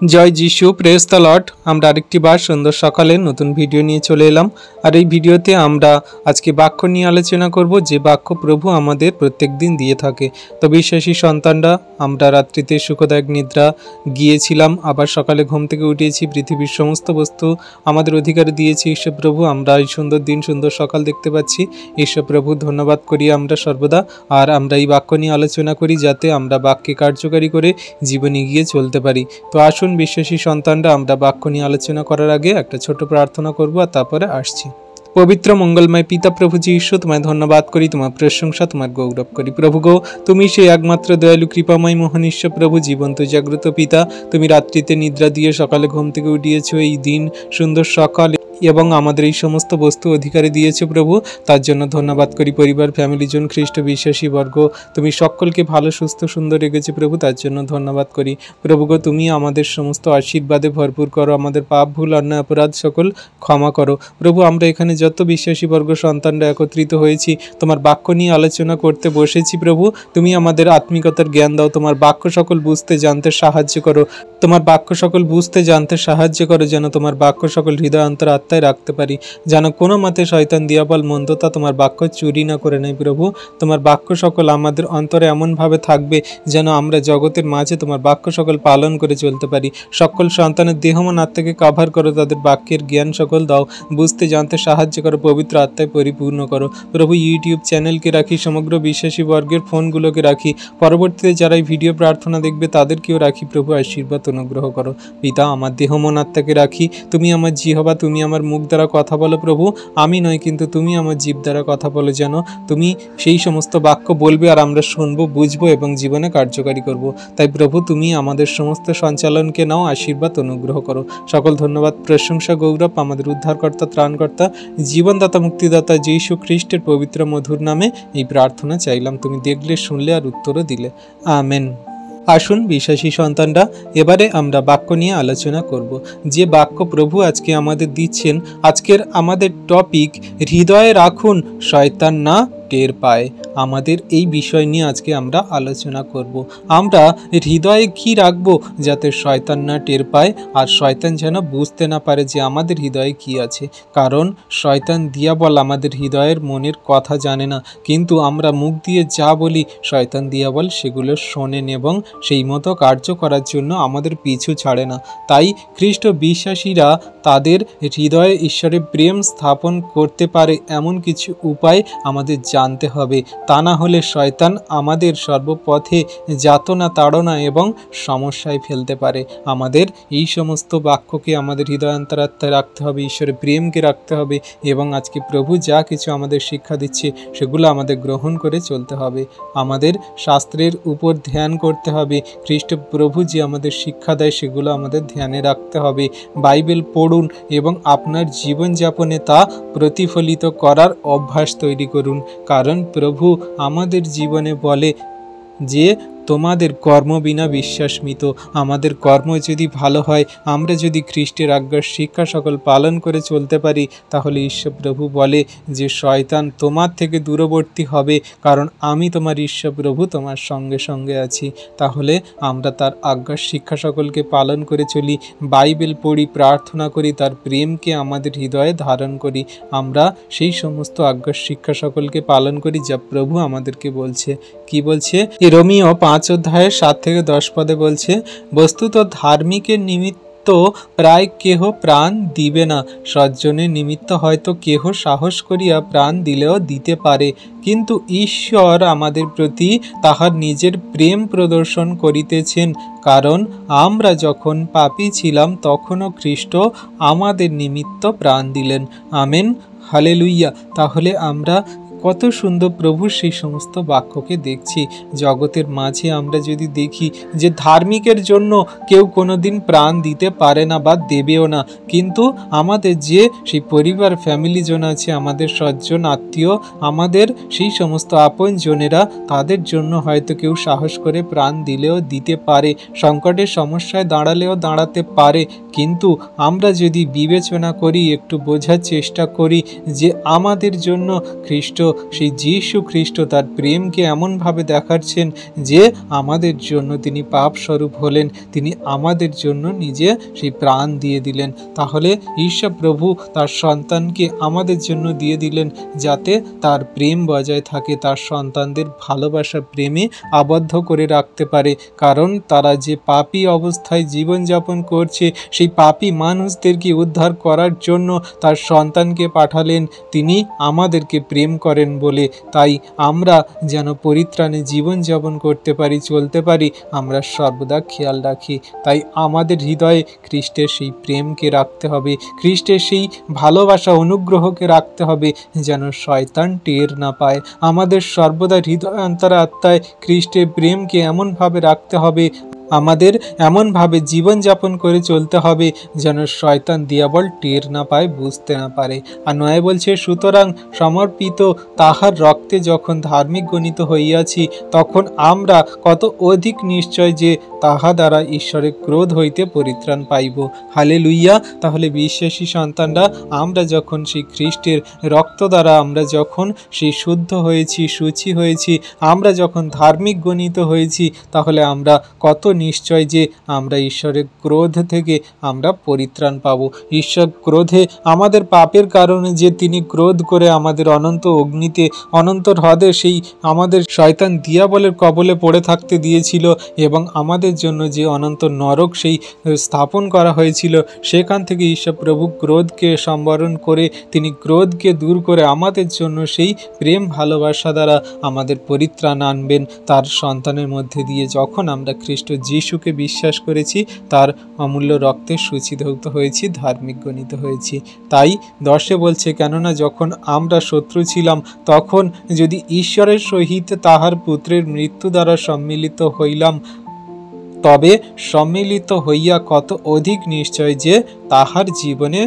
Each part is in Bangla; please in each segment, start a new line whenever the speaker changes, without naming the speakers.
জয় যিশু, প্রেজ দ্য লর্ড। আমরা আরেকটি বার সুন্দর সকালে নতুন ভিডিও নিয়ে চলে এলাম। আর এই ভিডিওতে আমরা আজকে বাক্য নিয়ে আলোচনা করব, যে বাক্য প্রভু আমাদের প্রত্যেক দিন দিয়ে থাকে। তো বিশ্বাসী সন্তানরা, আমরা রাত্রিতে সুখদায়ক নিদ্রা গিয়েছিলাম, আবার সকালে ঘুম থেকে উঠেছি। পৃথিবীর সমস্ত বস্তু আমাদের অধিকারে দিয়েছি ঈশ্বর প্রভু। আমরা এই সুন্দর দিন, সুন্দর সকাল দেখতে পাচ্ছি। ঈশ্বর প্রভু ধন্যবাদ করি আমরা সর্বদা। আর আমরা এই বাক্য নিয়ে আলোচনা করি যাতে আমরা বাক্যে কার্যকারী করে জীবনে গিয়ে চলতে পারি। তো আসুন বিশ্বাসী সন্তানরা, আমরা বাক্য নিয়ে আলোচনা করার আগে একটা ছোট প্রার্থনা করব, আর তারপরে আসছি। পবিত্র মঙ্গলময় পিতা প্রভু যীশু, তোমায় ধন্যবাদ করি, তোমার প্রশংসা, তোমার গৌরব করি। প্রভু গো, তুমি সেই একমাত্র দয়ালু কৃপাময় মহান ঈশ্বর প্রভু, জীবন্ত জাগ্রত পিতা। তুমি রাত্রিতে নিদ্রা দিয়ে সকালে ঘুম থেকে উঠিয়েছো, এই দিন সুন্দর সকাল এবং আমাদের এই সমস্ত বস্তু অধিকারে দিয়েছো প্রভু। তার জন্য ধন্যবাদ করি। পরিবার, ফ্যামিলি, জন, খ্রিস্ট বিশ্বাসী বর্গ, তুমি সকলকে ভালো, সুস্থ, সুন্দর রেখেছো প্রভু, তার জন্য ধন্যবাদ করি। প্রভু গো, তুমি আমাদের সমস্ত আশীর্বাদে ভরপুর করো, আমাদের পাপ, ভুল, অন্যায়, অপরাধ সকল ক্ষমা করো প্রভু। আমরা এখানে যত বিশ্বাসী বর্গ সন্তানরা একত্রিত হয়েছি, তোমার বাক্য নিয়ে আলোচনা করতে বসেছি প্রভু। তুমি আমাদের আত্মিকতার জ্ঞান দাও, তোমার বাক্য সকল বুঝতে জানতে সাহায্য করো, তোমার বাক্য সকল বুঝতে জানতে সাহায্য করো, যেন তোমার বাক্য সকল হৃদয় অন্তর আত্মায় রাখতে পারি, যেন কোনো মতে শয়তান দিয়াবল মন্দতা তোমার বাক্য চুরি না করে নেয় প্রভু। তোমার বাক্য সকল আমাদের অন্তরে এমনভাবে থাকবে যেন আমরা জগতের মাঝে তোমার বাক্য সকল পালন করে চলতে পারি। সকল সন্তানের দেহমন আত্মাকে কাভার করো, তাদের বাক্যের জ্ঞান সকল দাও, বুঝতে জানতে সাহায্য করো, পবিত্র আত্মায় পরিপূর্ণ করো প্রভু। ইউটিউব চ্যানেলকে রাখি, সমগ্র বিশ্বাসী বর্গের ফোনগুলোকে রাখি, পরবর্তীতে যারা এই ভিডিও প্রার্থনা দেখবে তাদেরকেও রাখি প্রভু। আশীর্বাদ অনুগ্রহ করো পিতা। আমার দেহ মন আত্মাকে রাখি, তুমি আমার জিহ্বা, তুমি আমার মুখ দ্বারা কথা বলো প্রভু। আমি নয়, কিন্তু তুমি আমার জীব দ্বারা কথা বলো, যেন তুমি সেই সমস্ত বাক্য বলবে আর আমরা শুনবো, বুঝবো এবং জীবনে কার্যকারী করব। তাই প্রভু, তুমি আমাদের সমস্ত সঞ্চালনকে নাও, আশীর্বাদ অনুগ্রহ করো। সকল ধন্যবাদ, প্রশংসা, গৌরব আমাদের উদ্ধারকর্তা, ত্রাণকর্তা, জীবনদাতা, মুক্তিদাতা যীশু খ্রিস্টের পবিত্র মধুর নামে এই প্রার্থনা চাইলাম। তুমি দেখলে, শুনলে আর উত্তরও দিলে। আমেন। আসুন বিশ্বাসী সন্তানরা, এবারে আমরা বাক্য নিয়ে আলোচনা করব। যে বাক্য প্রভু আজকে আমাদের দিচ্ছেন, আজকের আমাদের টপিক, হৃদয়ে রাখুন শয়তান না টের পায়। আমাদের এই বিষয় নিয়ে আজকে আমরা আলোচনা করব। আমরা হৃদয়ে কি রাখবো যাতে শয়তান না টের পায়, আর শয়তান যেন বুঝতে না পারে যে আমাদের হৃদয়ে কি আছে। কারণ শয়তান দিয়াবল আমাদের হৃদয়ের মনের কথা জানে না, কিন্তু আমরা মুখ দিয়ে যা বলি শয়তান দিয়াবল সেগুলো শোনেন এবং সেই মতো কার্য করার জন্য আমাদের পিছু ছাড়ে না। তাই খ্রিস্ট বিশ্বাসীরা তাদের হৃদয়ে ঈশ্বরের প্রেম স্থাপন করতে পারে এমন কিছু উপায় আমাদের জানতে হবে। তা না হলে শয়তান আমাদের সর্বপথে যাতনা, তাড়না এবং সমস্যায় ফেলতে পারে। আমাদের এই সমস্ত বাক্যকে আমাদের হৃদয় অন্তরাত্মায় রাখতে হবে, ঈশ্বরের প্রেমকে রাখতে হবে, এবং আজকে প্রভু যা কিছু আমাদের শিক্ষা দিচ্ছে সেগুলো আমাদের গ্রহণ করে চলতে হবে। আমাদের শাস্ত্রের উপর ধ্যান করতে হবে। খ্রিস্ট প্রভু যে আমাদের শিক্ষা দেয় সেগুলো আমাদের ধ্যানে রাখতে হবে। বাইবেল পড়ুন এবং আপনার জীবনযাপনে তা প্রতিফলিত করার অভ্যাস তৈরি করুন। কারণ প্রভু আমাদের জীবনে বলে যে তোমাদের কর্ম বিনা বিশ্বাস মৃত। আমাদের কর্ম যদি ভালো হয়, আমরা যদি খ্রিস্টের আজ্ঞার শিক্ষা সকল পালন করে চলতে পারি, তাহলে ঈশ্বর প্রভু বলে যে শয়তান তোমার থেকে দূরবর্তী হবে, কারণ আমি তোমার ঈশ্বর প্রভু তোমার সঙ্গে সঙ্গে আছি। তাহলে আমরা তার আজ্ঞার শিক্ষা সকলকে পালন করে চলি, বাইবেল পড়ি, প্রার্থনা করি, তার প্রেমকে আমাদের হৃদয়ে ধারণ করি। আমরা সেই সমস্ত আজ্ঞার শিক্ষা সকলকে পালন করি যা প্রভু আমাদেরকে বলছে। কি বলছে? রোমিও 5 অধ্যায়ের 7 থেকে 10 পদে বলছে, বস্তুত ধার্মিকের নিমিত্ত প্রায় কেহ প্রাণ দিবে না, সজ্জনের নিমিত্ত হয়তো কেহ সাহস করিয়া প্রাণ দিলেও দিতে পারে, কিন্তু ঈশ্বর আমাদের প্রতি তাহার নিজের প্রেম প্রদর্শন করিতেছেন, কারণ আমরা যখন পাপী ছিলাম তখনও খ্রিস্ট আমাদের নিমিত্ত প্রাণ দিলেন। Amen, hallelujah. তাহলে আমরা কত সুন্দর প্রভুর সেই সমস্ত বাক্যকে দেখছি। জগতের মাঝে আমরা যদি দেখি যে ধার্মিকের জন্য কেউ কোনোদিন প্রাণ দিতে পারে না বা দেবেও না, কিন্তু আমাদের যে সেই পরিবার, ফ্যামিলি জন আছে, আমাদের সজ্জন আত্মীয়, আমাদের সেই সমস্ত আপন জনেরা, তাদের জন্য হয়তো কেউ সাহস করে প্রাণ দিলেও দিতে পারে, সংকটের সমস্যায় দাঁড়ালেও দাঁড়াতে পারে। কিন্তু আমরা যদি বিবেচনা করি, একটু বোঝার চেষ্টা করি যে আমাদের জন্য খ্রিস্ট সেই যীশু খ্রিস্ট তার প্রেমকে এমনভাবে দেখাচ্ছেন যে আমাদের জন্য তিনি পাপ স্বরূপ হলেন, তিনি আমাদের জন্য নিজে সেই প্রাণ দিয়ে দিলেন। তাহলে ঈশ্বর প্রভু তার সন্তানকে আমাদের জন্য দিয়ে দিলেন যাতে তার প্রেম বজায় থাকে, তার সন্তানদের ভালোবাসা প্রেমে আবদ্ধ করে রাখতে পারে। কারণ তারা যে পাপী অবস্থায় জীবনযাপন করছে, সেই পাপী মানুষদেরকে উদ্ধার করার জন্য তার সন্তানকে পাঠালেন। তিনি আমাদেরকে প্রেম করেন বলে। তাই আমরা যেন পরিত্রাণে জীবনযাপন করতে পারি, চলতে পারি, আমরা সর্বদা খেয়াল রাখি। তাই আমাদের হৃদয়ে খ্রিস্টের সেই প্রেমকে রাখতে হবে, খ্রিস্টের সেই ভালোবাসা অনুগ্রহকে রাখতে হবে, যেন শয়তান টের না পায়। আমাদের সর্বদা হৃদয় অন্তরাত্মায় খ্রিস্টের প্রেমকে এমনভাবে রাখতে হবে, আমাদের এমনভাবে জীবনযাপন করে চলতে হবে যেন শয়তান দিয়াবল টের না পায়, বুঝতে না পারে। আর নয় বলছে, সুতরাং সমর্পিত তাহার রক্তে যখন ধার্মিক গণিত হইয়াছি, তখন আমরা কত অধিক নিশ্চয় যে তাহা দ্বারা ঈশ্বরের ক্রোধ হইতে পরিত্রাণ পাইব। হালেলুইয়া। তাহলে বিশ্বাসী সন্তানরা, আমরা যখন সেই খ্রিস্টের রক্ত দ্বারা আমরা যখন সেই শুদ্ধ হয়েছি, সূচি হয়েছি, আমরা যখন ধার্মিক গণিত হয়েছি, তাহলে আমরা কত নিশ্চয় যে আমরা ঈশ্বরের ক্রোধ থেকে আমরা পরিত্রাণ পাব। ঈশ্বর ক্রোধে আমাদের পাপের কারণে যে তিনি ক্রোধ করে আমাদের অনন্ত অগ্নিতে, অনন্ত হ্রদে সেই আমাদের শয়তান দিয়াবলের কবলে পড়ে থাকতে দিয়েছিল, এবং আমাদের জন্য যে অনন্ত নরক সেই স্থাপন করা হয়েছিল, সেখান থেকে ঈশ্বর প্রভু ক্রোধকে সম্বরণ করে তিনি ক্রোধকে দূর করে আমাদের জন্য সেই প্রেম ভালোবাসা দ্বারা আমাদের পরিত্রাণ আনবেন তার সন্তানের মধ্যে দিয়ে। যখন আমরা খ্রিস্ট যিশুকে বিশ্বাস করেছি, তার অমূল্য রক্তে সূচিধৌত হয়েছি, ধার্মিক গণিত হয়েছি। তাই 10 বলছে, কেননা যখন আমরা শত্রু ছিলাম, তখন যদি ঈশ্বরের সহিত তাহার পুত্রের মৃত্যু দ্বারা সম্মিলিত হইলাম, তবে সম্মিলিত হইয়া কত অধিক নিশ্চয় যে তাহার জীবনে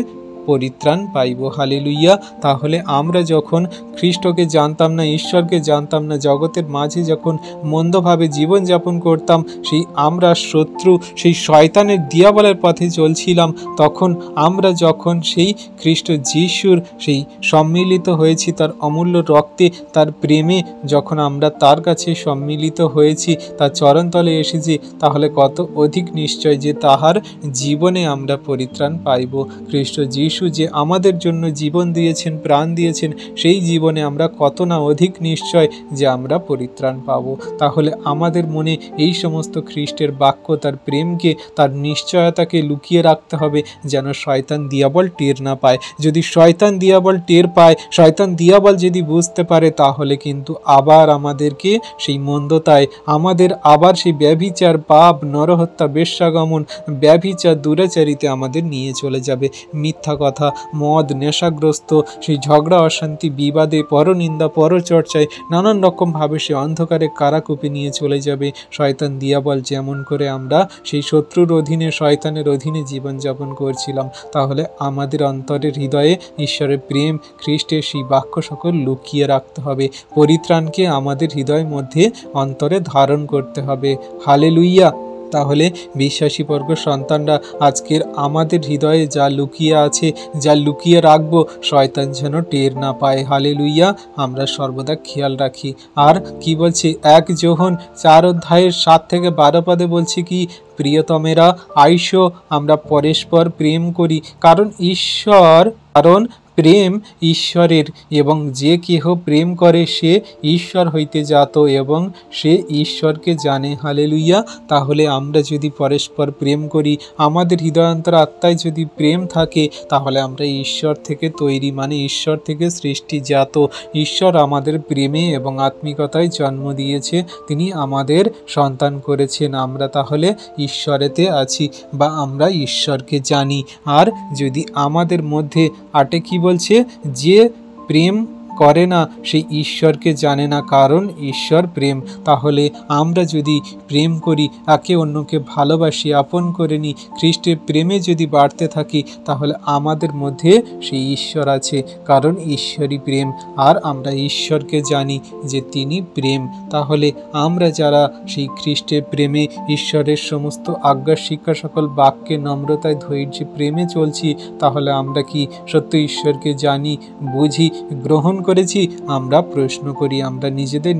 পরিত্রাণ পাইব। হালেলুইয়া। তাহলে আমরা যখন খ্রিস্টকে জানতাম না, ঈশ্বরকে জানতাম না, জগতের মাঝে যখন মন্দভাবে জীবনযাপন করতাম, সেই আমরা শত্রু, সেই শয়তানের দিয়াবলের পথে চলছিলাম, তখন আমরা যখন সেই খ্রিস্ট যিশুর সেই সম্মিলিত হয়েছি তার অমূল্য রক্তে, তার প্রেমে, যখন আমরা তার কাছে সম্মিলিত হয়েছি, তার চরণতলে এসেছি, তাহলে কত অধিক নিশ্চয় যে তাহার জীবনে আমরা পরিত্রাণ পাইব। খ্রিস্ট যিশু যে আমাদের জন্য জীবন দিয়েছেন, প্রাণ দিয়েছেন, সেই জীবনে আমরা কত না অধিক নিশ্চয় যে আমরা পরিত্রাণ পাব। তাহলে আমাদের মনে এই সমস্ত খ্রিস্টের বাক্য, তার প্রেমকে, তার নিশ্চয়তাকে লুকিয়ে রাখতে হবে, যেন শয়তান দিয়াবল টের না পায়। যদি শয়তান দিয়াবল টের পায়, শয়তান দিয়াবল যদি বুঝতে পারে, তাহলে কিন্তু আবার আমাদেরকে সেই মন্দতায়, আমাদের আবার সেই ব্যভিচার, পাপ, নরহত্যা, বেশ্যাগমন, ব্যভিচার, দুরাচারিতে আমাদের নিয়ে চলে যাবে। মিথ্যা কথা, মদ, নেশাগ্রস্ত, সেই ঝগড়া, অশান্তি, বিবাদে, পরনিন্দা, পরচর্চায়, নানান রকমভাবে সে অন্ধকারে কারাকূপে নিয়ে চলে যাবে শয়তান দিয়াবল। যেমন করে আমরা সেই শত্রুর অধীনে, শয়তানের অধীনে জীবনযাপন করছিলাম, তাহলে আমাদের অন্তরের হৃদয়ে ঈশ্বরের প্রেম, খ্রিস্টের সেই বাক্য সকল লুকিয়ে রাখতে হবে। পরিত্রাণকে আমাদের হৃদয়ের মধ্যে অন্তরে ধারণ করতে হবে। হালেলুইয়া। তাহলে বিশ্বাসী বর্গ সন্তানরা, আজকের আমাদের হৃদয়ে যা লুকিয়ে আছে, যা লুকিয়ে রাখবো, শয়তান যেন টের না পায়। হালেলুইয়া। আমরা সর্বদা খেয়াল রাখি। আর কি বলছে 1 যোহন 4 অধ্যায়ের 7 থেকে 12 পদে বলছে কি, প্রিয়তমেরা, আইসো আমরা পরস্পর প্রেম করি, কারণ প্রেম ঈশ্বরের, এবং যে কেহ প্রেম করে সে ঈশ্বর হইতে জাত এবং সে ঈশ্বরকে জানে। হালেলুইয়া। তাহলে আমরা যদি পরস্পর প্রেম করি, আমাদের হৃদয়ান্তর আত্মায় যদি প্রেম থাকে, তাহলে আমরা ঈশ্বর থেকে তৈরি, মানে ঈশ্বর থেকে সৃষ্টিজাত। ঈশ্বর আমাদের প্রেমে এবং আত্মিকতায় জন্ম দিয়েছে, তিনি আমাদের সন্তান করেছেন। আমরা তাহলে ঈশ্বরেতে আছি, বা আমরা ঈশ্বরকে জানি। আর যদি আমাদের মধ্যে আটে কি বলছে, যে প্রেম করে না সে ঈশ্বরকে জানে না, কারণ ঈশ্বর প্রেম। তাহলে আমরা যদি প্রেম করি, একে অন্যকে ভালোবাসি, আপন করে নিই, খ্রিস্টের প্রেমে যদি বাড়তে থাকি, তাহলে আমাদের মধ্যে সেই ঈশ্বর আছে, কারণ ঈশ্বরই প্রেম। আর আমরা ঈশ্বরকে জানি যে তিনি প্রেম। তাহলে আমরা যারা সেই খ্রিস্টের প্রেমে, ঈশ্বরের সমস্ত আজ্ঞা শিক্ষা সকল বাক্যে নম্রতায়, ধৈর্যে, প্রেমে চলছি, তাহলে আমরা কি সত্য ঈশ্বরকে জানি, বুঝি, গ্রহণ করি, করেছি? আমরা প্রশ্ন করি, আমরা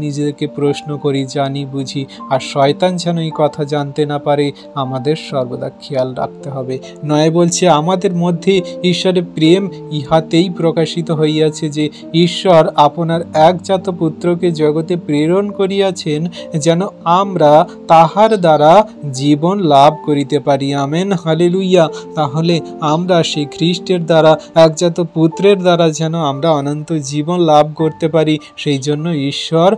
নিজেদেরকে প্রশ্ন করি, জানি বুঝি। আর শয়তান যেন এই কথা জানতে না পারে, আমাদের সর্বদা খেয়াল রাখতে হবে। নয় বলছে আমাদের মধ্যে ঈশ্বরের প্রেম ইহাতেই প্রকাশিত হইয়াছে যে ঈশ্বর আপনার একজাত পুত্রকে জগতে প্রেরণ করিয়াছেন, যেন আমরা তাহার দ্বারা জীবন লাভ করিতে পারি। Amen, hallelujah. তাহলে আমরা সেই খ্রিস্টের দ্বারা, একজাত পুত্রের দ্বারা যেন আমরা অনন্ত জীবন লাভ করতে পারি, সেই জন্য ঈশ্বর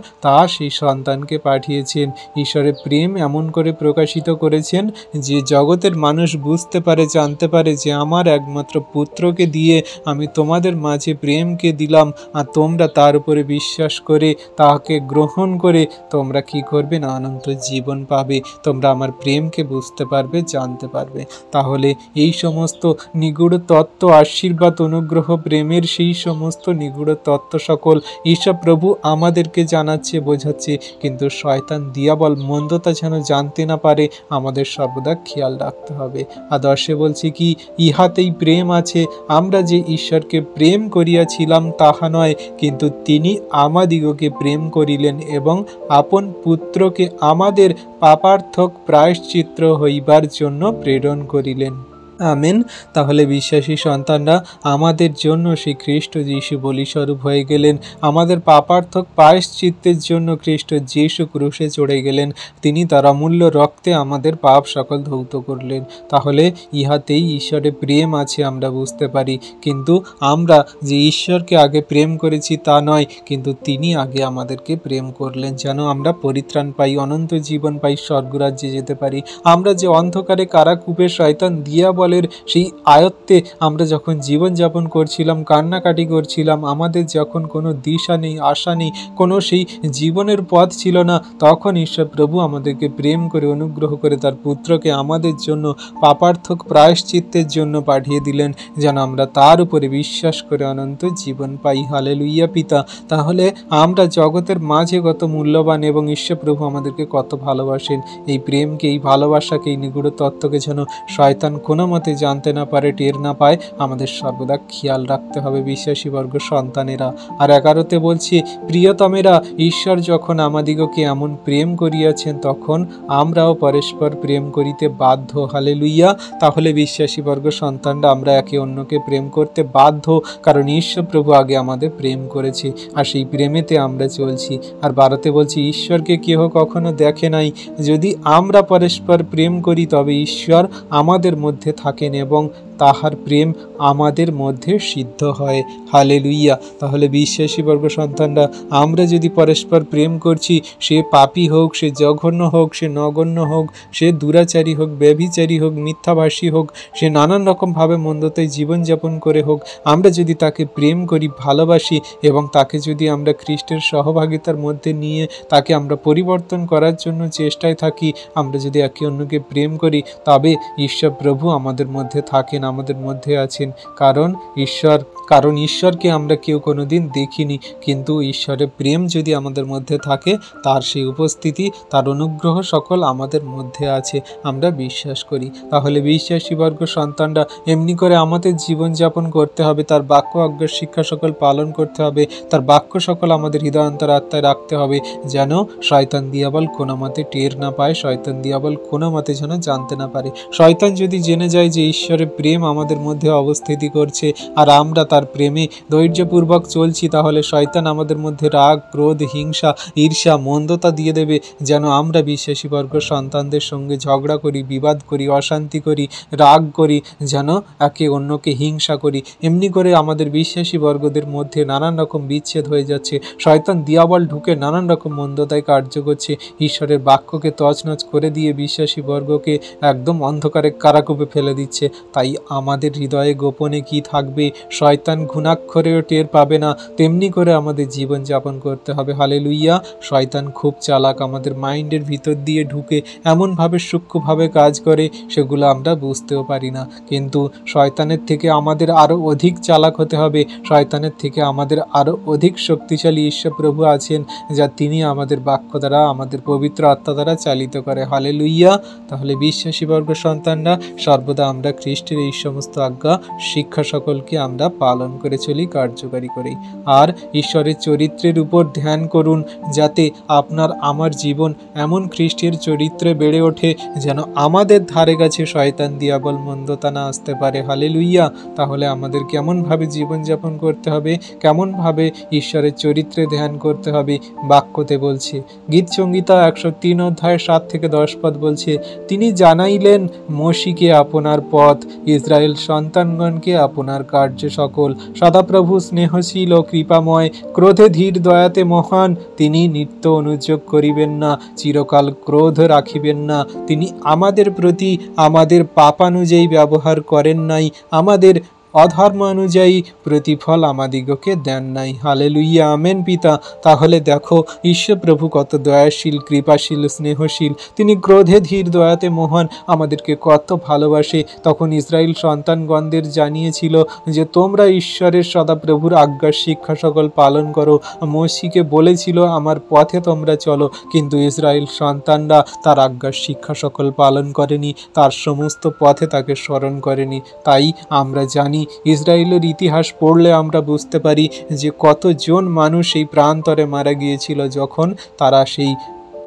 সেই সন্তানকে পাঠিয়েছেন। ঈশ্বরের প্রেম এমন করে প্রকাশিত করেছেন যে জগতের মানুষ বুঝতে পারে, জানতে পারে যে আমার একমাত্র পুত্রকে দিয়ে আমি তোমাদের মাঝে প্রেমকে দিলাম, আর তোমরা তার উপরে বিশ্বাস করে তাহাকে গ্রহণ করে তোমরা কি করবে না, অনন্ত জীবন পাবে। তোমরা আমার প্রেমকে বুঝতে পারবে, জানতে পারবে। তাহলে এই সমস্ত নিগূঢ় তত্ত্ব, আশীর্বাদ, অনুগ্রহ, প্রেমের সেই সমস্ত নিগূঢ় তত্ত্ব সকল ঈশ্বর প্রভু আমাদেরকে জানাচ্ছে, বোঝাচ্ছে, কিন্তু শয়তান দিয়াবল মন্দতা যেন জানতে না পারে, আমাদের সর্বদা খেয়াল রাখতে হবে। আর 10 বলছে কি, ইহাতেই প্রেম আছে, আমরা যে ঈশ্বরকে প্রেম করিয়াছিলাম তাহা নয়, কিন্তু তিনি আমাদিগকে প্রেম করিলেন এবং আপন পুত্রকে আমাদের পাপার্থক প্রায়শ্চিত্ত হইবার জন্য প্রেরণ করিলেন। আমেন। তাহলে বিশ্বাসী সন্তানরা আমাদের জন্য সেই খ্রিস্ট যীশু বলিস্বরূপ হয়ে গেলেন, আমাদের পাপার্থক প্রায়শ্চিত্তের জন্য খ্রিস্ট যীশু ক্রুশে চড়ে গেলেন, তিনি তার অমূল্য রক্তে আমাদের পাপ সকল ধৌত করলেন। তাহলে ইহাতেই ঈশ্বরের প্রেম আছে আমরা বুঝতে পারি, কিন্তু আমরা যে ঈশ্বরকে আগে প্রেম করেছি তা নয়, কিন্তু তিনি আগে আমাদেরকে প্রেম করলেন যেন আমরা পরিত্রাণ পাই, অনন্ত জীবন পাই, স্বর্গরাজ্যে যেতে পারি। আমরা যে অন্ধকারে কারাকূপে শয়তান দিয়াবলের সেই আয়ত্তে আমরা যখন জীবনযাপন করছিলাম, কান্নাকাটি করছিলাম, আমাদের যখন কোনো দিশা নেই, আশা নেই, কোনো সেই জীবনের পথ ছিল না, তখন ঈশ্বর প্রভু আমাদেরকে প্রেম করে, অনুগ্রহ করে তার পুত্রকে আমাদের জন্য পাপার্থক প্রায়শ্চিত্তের জন্য পাঠিয়ে দিলেন, যেন আমরা তার উপরে বিশ্বাস করে অনন্ত জীবন পাই। হালেলুইয়া পিতা। তাহলে আমরা জগতের মাঝে কত মূল্যবান এবং ঈশ্বর প্রভু আমাদেরকে কত ভালোবাসেন, এই প্রেমকে, এই ভালোবাসাকে, এই নিগূঢ় তত্ত্বকে যেন শয়তান কোনো মতে জানতে না পারে, টের না পায়, আমাদের সর্বদা খেয়াল রাখতে হবে বিশ্বাসী বর্গ সন্তানেরা। আর 11 বলছি, প্রিয়তমেরা, ঈশ্বর যখন আমাদিগকে এমন প্রেম করিয়াছেন, তখন আমরাও পরস্পর প্রেম করিতে বাধ্য। হালেলুইয়া। তাহলে বিশ্বাসী বর্গ সন্তানরা আমরা একে অন্যকে প্রেম করতে বাধ্য, কারণ ঈশ্বর প্রভু আগে আমাদের প্রেম করেছে, আর সেই প্রেমেতে আমরা চলছি। আর 12 বলছি, ঈশ্বরকে কেহ কখনো দেখে নাই, যদি আমরা পরস্পর প্রেম করি তবে ঈশ্বর আমাদের মধ্যে থাকেন এবং তাহার প্রেম আমাদের মধ্যে সিদ্ধ হয়। হালেলুইয়া। তাহলে বিশ্বাসী বর্গ সন্তানরা আমরা যদি পরস্পর প্রেম করছি, সে পাপী হোক, সে জঘন্য হোক, সে নগণ্য হোক, সে দুরাচারী হোক, ব্যভিচারী হোক, মিথ্যাভাষী হোক, সে নানান রকমভাবে মন্দতায় জীবনযাপন করে হোক, আমরা যদি তাকে প্রেম করি, ভালোবাসি, এবং তাকে যদি আমরা খ্রিস্টের সহভাগিতার মধ্যে নিয়ে তাকে আমরা পরিবর্তন করার জন্য চেষ্টায় থাকি, আমরা যদি একে অন্যকে প্রেম করি, তবে ঈশ্বর প্রভু আমাদের মধ্যে থাকেন, আমাদের মধ্যে আছেন। কারণ ঈশ্বরকে আমরা কেউ কোনোদিন দেখিনি, কিন্তু ঈশ্বরের প্রেম যদি আমাদের মধ্যে থাকে, তার সেই উপস্থিতি, তার অনুগ্রহ সকল আমাদের মধ্যে আছে, আমরা বিশ্বাস করি। তাহলে বিশ্বাসী বর্গ সন্তানরা এমনি করে আমাদের জীবনযাপন করতে হবে, তার বাক্য আজ্ঞার শিক্ষা সকল পালন করতে হবে, তার বাক্য সকল আমাদের হৃদয়ান্তর আত্মায় রাখতে হবে, যেন শয়তান দিয়াবল কোনো মতে টের না পায়, শয়তান দিয়াবল কোনো মতে যেন জানতে না পারে। শয়তান যদি জেনে যায় যে ঈশ্বরের প্রেম আমাদের মধ্যে অবস্থিতি করছে আর আমরা তার প্রেমে ধৈর্যপূর্বক চলছি, তাহলে শয়তান আমাদের মধ্যে রাগ, ক্রোধ, হিংসা, ঈর্ষা, মন্দতা দিয়ে দেবে, যেন আমরা বিশ্বাসী বর্গ সন্তানদের সঙ্গে ঝগড়া করি, বিবাদ করি, অশান্তি করি, রাগ করি, যেন একে অন্যকে হিংসা করি। এমনি করে আমাদের বিশ্বাসী বর্গদের মধ্যে নানান রকম বিচ্ছেদ হয়ে যাচ্ছে, শয়তান দিয়াবল ঢুকে নানান রকম মন্দতায় কার্য করছে, ঈশ্বরের বাক্যকে তছনছ করে দিয়ে বিশ্বাসী বর্গকে একদম অন্ধকারে কারাকূপে ফেলে দিচ্ছে। তাই আমাদের হৃদয়ে গোপনে কি থাকবে শয়তান ঘুণাক্ষরেও টের পাবে না, তেমনি করে আমাদের জীবন যাপন করতে হবে। হালেলুইয়া। শয়তান খুব চালাক, আমাদের মাইন্ডের ভিতর দিয়ে ঢুকে এমনভাবে সূক্ষ্মভাবে কাজ করে, সেগুলো আমরা বুঝতেও পারি না, কিন্তু শয়তানের থেকে আমাদের আরও অধিক চালাক হতে হবে, শয়তানের থেকে আমাদের আরও অধিক শক্তিশালী ঈশ্বর প্রভু আছেন, যা তিনি আমাদের বাক্য দ্বারা, আমাদের পবিত্র আত্মা দ্বারা চালিত করে। হালেলুইয়া। তাহলে বিশ্বাসী বর্গ সন্তানরা সর্বদা আমরা খ্রিস্টের এই এই সমস্ত আজ্ঞা শিক্ষা সকলকে আমরা পালন করে চলি কার্যকারী করি। আর ঈশ্বরের চরিত্রের উপর ধ্যান করুন, যাতে আপনার আমার জীবন এমন খ্রিস্টের চরিত্রে বেড়ে ওঠে যেন আমাদের ধারে কাছে শয়তান দিয়াবল মন্দতা না আসতে পারে। হালেলুইয়া। তাহলে আমাদের কেমনভাবে জীবনযাপন করতে হবে, কেমনভাবে ঈশ্বরের চরিত্রে ধ্যান করতে হবে বাক্যতে বলছে। গীত সংহিতা 103 অধ্যায় 7 থেকে 10 পদ বলছে, তিনি জানাইলেন মসিকে আপনার পথ, ইসরায়েল সন্তানগণকে আপনার কার্য সকল। সদাপ্রভু স্নেহশীল ও কৃপাময়, ক্রোধে ধীর, দয়াতে মহান। তিনি নিত্য অনুযোগ করিবেন না, চিরকাল ক্রোধ রাখিবেন না। তিনি আমাদের প্রতি আমাদের পাপানুযায়ী ব্যবহার করেন নাই, আমাদের অধর্ম অনুযায়ী প্রতিফল আমাদিগকে দেন নাই। হালেলুইয়া, আমেন পিতা। তাহলে দেখো ঈশ্বর প্রভু কত দয়াশীল, কৃপাশীল, স্নেহশীল। তিনি ক্রোধে ধীর, দয়াতে মহান, আমাদেরকে কত ভালোবাসে। তখন ইসরায়েল সন্তানগণদের জানিয়েছিল যে তোমরা ঈশ্বরের সদাপ্রভুর আজ্ঞার শিক্ষা সকল পালন করো। মসিকে বলেছিল আমার পথে তোমরা চলো, কিন্তু ইসরায়েল সন্তানরা তার আজ্ঞার শিক্ষা সকল পালন করেনি, তার সমস্ত পথে তাকে স্মরণ করেনি। তাই আমরা জানি, ইসরায়েলের ইতিহাস পড়লে আমরা বুঝতে পারি যে কতজন মানুষ এই প্রান্তরে মারা গিয়েছিল যখন তারা সেই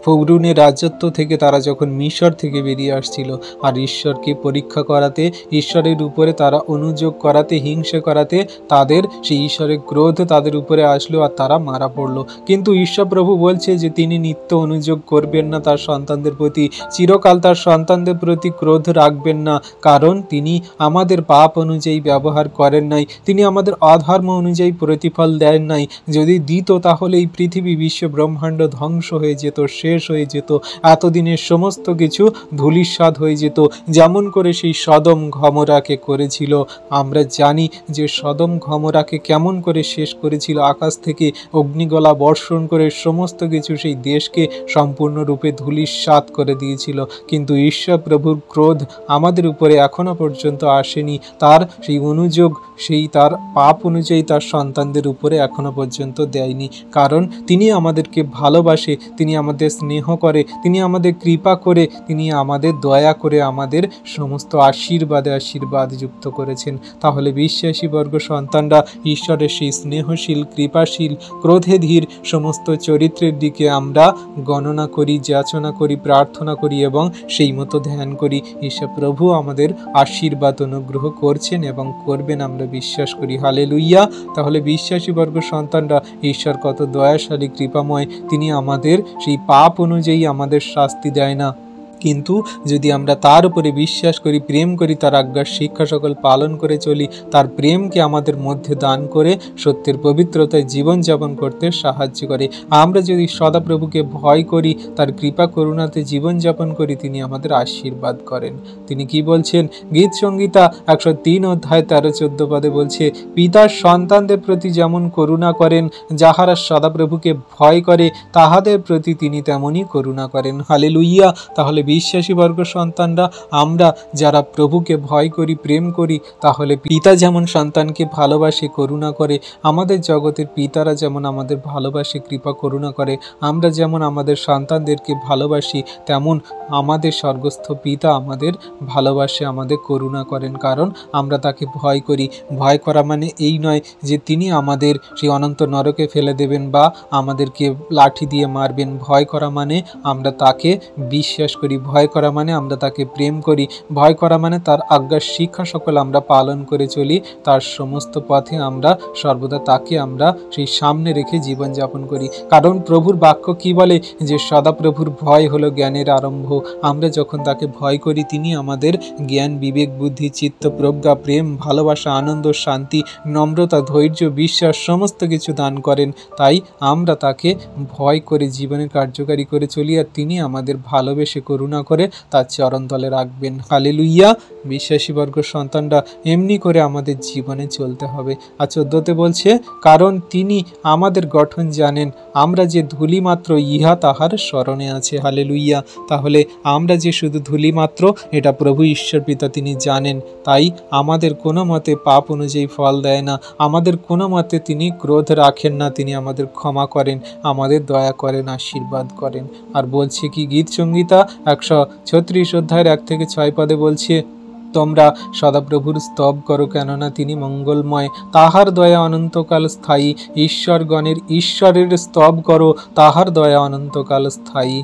ফরৌনের রাজত্ব থেকে তারা যখন মিশর থেকে বেরিয়ে আসছিল। আর ঈশ্বরকে পরীক্ষা করাতে, ঈশ্বরের উপরে তারা অনুযোগ করাতে, হিংসে করাতে তাদের সেই ঈশ্বরের ক্রোধ তাদের উপরে আসলো আর তারা মারা পড়লো। কিন্তু ঈশ্বর প্রভু বলছে যে তিনি নিত্য অনুযোগ করবেন না তার সন্তানদের প্রতি, চিরকাল তার সন্তানদের প্রতি ক্রোধ রাখবেন না, কারণ তিনি আমাদের পাপ অনুযায়ী ব্যবহার করেন নাই, তিনি আমাদের অধর্ম অনুযায়ী প্রতিফল দেন নাই। যদি দিত তাহলে এই পৃথিবী, বিশ্ব ব্রহ্মাণ্ড ধ্বংস হয়ে যেত, শেষ হয়ে যেত, এতদিনের সমস্ত কিছু ধূলিসাৎ হয়ে যেত, যেমন করে সেই সদম গমোরাকে করেছিল। আমরা জানি যে সদম গমোরাকে কেমন করে শেষ করেছিল, আকাশ থেকে অগ্নিগোলা বর্ষণ করে সমস্ত কিছু সেই দেশকে সম্পূর্ণরূপে ধূলিসাৎ করে দিয়েছিল। কিন্তু ঈশ্বর প্রভুর ক্রোধ আমাদের উপরে এখনো পর্যন্ত আসেনি, তার সেই অনুযোগ, সেই তার পাপ অনুযায়ী তার সন্তানদের উপরে এখনো পর্যন্ত দেয়নি, কারণ তিনি আমাদেরকে ভালোবাসে, তিনি আমাদের স্নেহ করে, তিনি আমাদের কৃপা করে, তিনি আমাদের দয়া করে আমাদের সমস্ত আশীর্বাদে আশীর্বাদ যুক্ত করেছেন। তাহলে বিশ্বাসী বর্গ সন্তানরা ঈশ্বরের সেই স্নেহশীল, কৃপাশীল, ক্রোধে ধীর সমস্ত চরিত্রের দিকে আমরা গণনা করি, যাচনা করি, প্রার্থনা করি এবং সেই মতো ধ্যান করি। ঈশ্বর প্রভু আমাদের আশীর্বাদ অনুগ্রহ করছেন এবং করবেন, আমরা বিশ্বাস করি। হালেলুইয়া। তাহলে বিশ্বাসী বর্গ সন্তানরা, ঈশ্বর কত দয়াশালী, কৃপাময়। তিনি আমাদের সেই পাপ অনুযায়ী আমাদের শাস্তি দেয় না, কিন্তু যদি আমরা তার উপরে বিশ্বাস করি, প্রেম করি, তার আজ্ঞার শিক্ষা সকল পালন করে চলি, তার প্রেমকে আমাদের মধ্যে দান করে সত্যের পবিত্রতায় জীবনযাপন করতে সাহায্য করে। আমরা যদি সদাপ্রভুকে ভয় করি, তার কৃপা করুণাতে জীবনযাপন করি, তিনি আমাদের আশীর্বাদ করেন। তিনি কি বলছেন? গীত সংহিতা 103 অধ্যায় 13-14 পদে বলছে, পিতার সন্তানদের প্রতি যেমন করুণা করেন, যাহারা সদাপ্রভুকে ভয় করে তাহাদের প্রতি তিনি তেমনই করুণা করেন। হালেলুইয়া। তাহলে বিশ্বাসী বর্গ সন্তানরা, আমরা যারা প্রভুকে ভয় করি, প্রেম করি, তাহলে পিতা যেমন সন্তানকে ভালোবাসে, করুণা করে, আমাদের জগতের পিতারা যেমন আমাদের ভালোবাসে, কৃপা করুণা করে, আমরা যেমন আমাদের সন্তানদেরকে ভালোবাসি, তেমন আমাদের স্বর্গস্থ পিতা আমাদের ভালোবাসে, আমাদের করুণা করেন, কারণ আমরা তাকে ভয় করি। ভয় করা মানে এই নয় যে তিনি আমাদের সেই অনন্ত নরকে ফেলে দেবেন বা আমাদেরকে লাঠি দিয়ে মারবেন। ভয় করা মানে আমরা তাকে বিশ্বাস করি, ভয় করা মানে আমরা তাকে প্রেম করি, ভয় করা মানে তার আজ্ঞার শিক্ষা সকল আমরা পালন করে চলি, তার সমস্ত পথে আমরা সর্বদা তাকে আমরা সেই সামনে রেখে জীবনযাপন করি। কারণ প্রভুর বাক্য কি বলে? যে সদাপ্রভুর ভয় হলো জ্ঞানের আরম্ভ। আমরা যখন তাকে ভয় করি, তিনি আমাদের জ্ঞান, বিবেক, বুদ্ধি, চিত্ত, প্রজ্ঞা, প্রেম, ভালোবাসা, আনন্দ, শান্তি, নম্রতা, ধৈর্য, বিশ্বাস সমস্ত কিছু দান করেন। তাই আমরা তাকে ভয় করে জীবনে কার্যকারী করে চলি, আর তিনি আমাদের ভালোবেসে করুণা করে তার চরণতলে রাখবেন। হালেলুইয়া। বিশ্বাসী বর্গ সন্তানরা, এমনি করে আমাদের জীবনে চলতে হবে। আর 14তে বলছে, কারণ তিনি আমাদের গঠন জানেন, আমরা যে ধূলি মাত্র, ইহা তাহার স্মরণে আছে। হালেলুইয়া। তাহলে আমরা যে শুধু ধূলি মাত্র, এটা প্রভু ঈশ্বর পিতা তিনি জানেন। তাই আমাদের কোনো মতে পাপ অনুযায়ী ফল দেয় না, আমাদের কোনো মতে তিনি ক্রোধ রাখেন না, তিনি আমাদের ক্ষমা করেন, আমাদের দয়া করেন, আশীর্বাদ করেন। আর বলছে কি? গীত সংহিতা 136 অধ্যায়ের 1 থেকে 6 পদে বলছে, তোমরা সদাপ্রভুর স্তব করো, কেননা তিনি মঙ্গলময়, তাহার দয়া অনন্তকাল স্থায়ী। ঈশ্বরগণের ঈশ্বরের স্তব করো, তাহার দয়া অনন্তকাল স্থায়ী।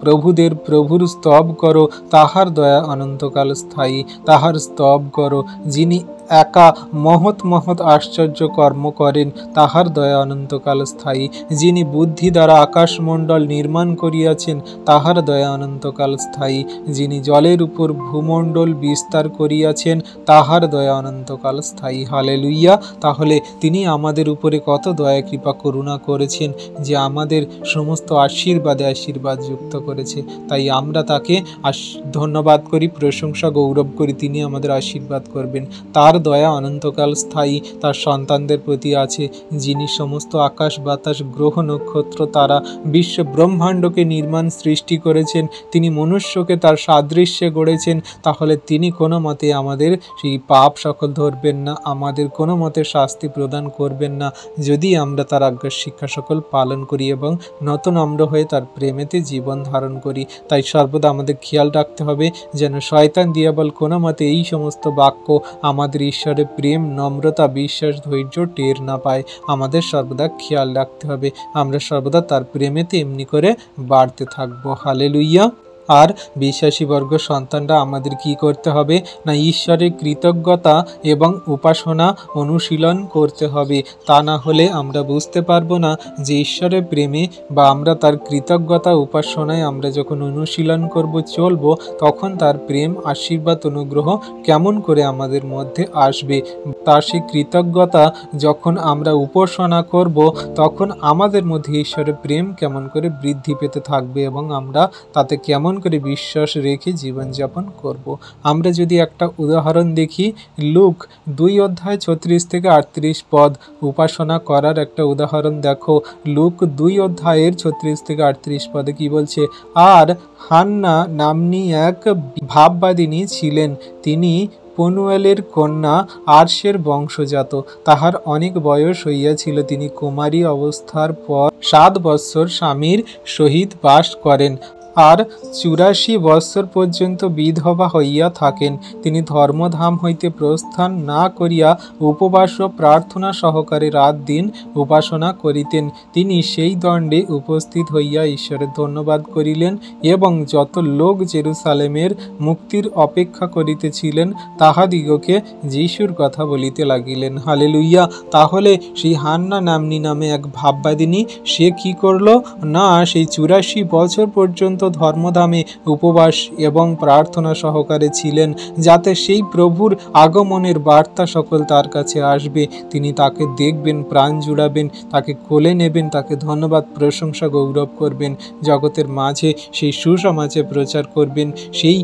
প্রভুদের প্রভুর স্তব করো, তাহার দয়া অনন্তকাল স্থায়ী। তাহার স্তব করো যিনি একা মহৎ মহৎ আশ্চর্য কর্ম করেন, তাহার দয়া অনন্তকাল স্থায়ী। যিনি বুদ্ধি দ্বারা আকাশমণ্ডল নির্মাণ করিয়াছেন, তাহার দয়া অনন্তকাল স্থায়ী। যিনি জলের উপর ভূমণ্ডল বিস্তার করিয়াছেন, তাহার দয়া অনন্তকাল স্থায়ী। হালেলুইয়া। তাহলে তিনি আমাদের উপরে কত দয়া কৃপা করুণা করেছেন, যে আমাদের সমস্ত আশীর্বাদে আশীর্বাদ যুক্ত করেছে। তাই আমরা তাকে ধন্যবাদ করি, প্রশংসা গৌরব করি। তিনি আমাদের আশীর্বাদ করবেন। তার দয়া অনন্তকাল স্থায়ী তার সন্তানদের প্রতি আছে, যিনি সমস্ত আকাশ বাতাস গ্রহ নক্ষত্র তারা বিশ্ব ব্রহ্মাণ্ডকে নির্মাণ সৃষ্টি করেছেন। তিনি মনুষ্যকে তার সাদৃশ্যে গড়েছেন। তাহলে তিনি কোনো মতে আমাদের সেই পাপ সকল ধরবেন না, আমাদের কোনো মতে শাস্তি প্রদান করবেন না, যদি আমরা তার আজ্ঞা শিক্ষা সকল পালন করি এবং নতনম্র হয়ে তার প্রেমেতে জীবন ধারণ করি। তাই সর্বদা আমাদের খেয়াল রাখতে হবে যেন শয়তান দিয়াবল কোনো মতে এই সমস্ত বাক্য আমাদের ঈশ্বরের প্রেম, নম্রতা, বিশ্বাস, ধৈর্য টের না পায়। আমাদের সর্বদা খেয়াল রাখতে হবে আমরা সর্বদা তার প্রেমেতে এমনি করে বাড়তে থাকবো। হালেলুইয়া। আর বিশ্বাসী বর্গ সন্তানরা আমাদের কি করতে হবে না, ঈশ্বরের কৃতজ্ঞতা এবং উপাসনা অনুশীলন করতে হবে। তা না হলে আমরা বুঝতে পারবো না যে ঈশ্বরের প্রেমে বা আমরা তার কৃতজ্ঞতা উপাসনায় আমরা যখন অনুশীলন করব, চলবো, তখন তার প্রেম, আশীর্বাদ, অনুগ্রহ কেমন করে আমাদের মধ্যে আসবে। তার সেই কৃতজ্ঞতা যখন আমরা উপাসনা করব, তখন আমাদের মধ্যে ঈশ্বরের প্রেম কেমন করে বৃদ্ধি পেতে থাকবে এবং আমরা তাতে কেমন করে বিশ্বাস রেখে জীবনযাপন করব। আমরা যদি একটা উদাহরণ দেখি, লুক 2:36-38 উপাসনা করার একটা উদাহরণ দেখো। লুক 2:36-38 কি বলছে? আর হান্না নাম্নী এক ভাববাদিনী ছিলেন, তিনি পনুয়েলের কন্যা আরশের বংশজাত। তাহার অনেক বয়স হইয়াছিল, তিনি কুমারী অবস্থার পর 7 বৎসর স্বামীর সহিত বাস করেন, আর 84 বৎসর পর্যন্ত বিধবা হইয়া থাকেন। তিনি ধর্মধাম হইতে প্রস্থান না করিয়া উপবাস ও প্রার্থনা সহকারে রাত দিন উপাসনা করিতেন। তিনি সেই দণ্ডে উপস্থিত হইয়া ঈশ্বরের ধন্যবাদ করিলেন এবং যত লোক জেরুসালেমের মুক্তির অপেক্ষা করিতেছিলেন তাহাদিগকে যিশুর কথা বলিতে লাগিলেন। হালেলুইয়া। তাহলে সেই হান্না নাম্নী নামে এক ভাববাদিনী, সে কি করলো না, সেই 84 বছর পর্যন্ত ধর্মধামে উপবাস এবং প্রার্থনা সহকারে ছিলেন, যাতে সেই প্রভুর আগমনের বার্তা সকল তার কাছে আসবে। তিনি তাকে দেখবেন, প্রাণ জুড়াবেন, তাকে কোলে নেবেন, তাকে ধন্যবাদ প্রশংসা গৌরব করবেন, জগতের মাঝে সেই সুসমাজে প্রচার করবেন। সেই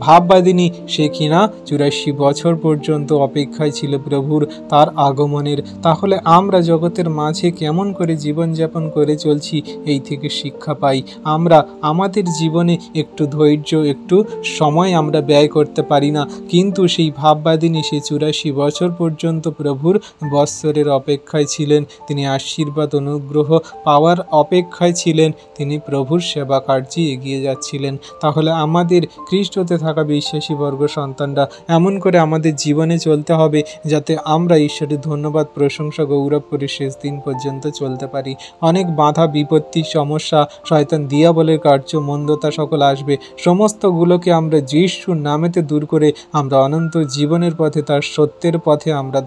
ভাববাদিনী সে কিনা 84 বছর পর্যন্ত অপেক্ষায় ছিল প্রভুর তার আগমনের। তাহলে আমরা জগতের মাঝে কেমন করে জীবনযাপন করে চলছি, এই থেকে শিক্ষা পাই। আমরা আমাদের জীবনে একটু ধৈর্য, একটু সময় আমরা ব্যয় করতে পারি না, কিন্তু সেই ভাববাদিনী সে 84 বছর পর্যন্ত প্রভুর বৎসরের অপেক্ষায় ছিলেন। তিনি আশীর্বাদ অনুগ্রহ পাওয়ার অপেক্ষায় ছিলেন, তিনি প্রভুর সেবা কার্যে এগিয়ে যাচ্ছিলেন। তাহলে আমাদের খ্রিস্টতে থাকা বিশ্বাসী বর্গ সন্তানরা এমন করে আমাদের জীবনে চলতে হবে যাতে আমরা ঈশ্বরের ধন্যবাদ প্রশংসা গৌরব করে শেষ দিন পর্যন্ত চলতে পারি। অনেক বাধা বিপত্তি, সমস্যা, শয়তান দিয়াবলের কার্য, মন্দতা সকল আসবে, সমস্তগুলোকে আমরা যিশুর নামেতে দূর করে আমরা অনন্ত জীবনের পথে, তার সত্যের পথে আমরা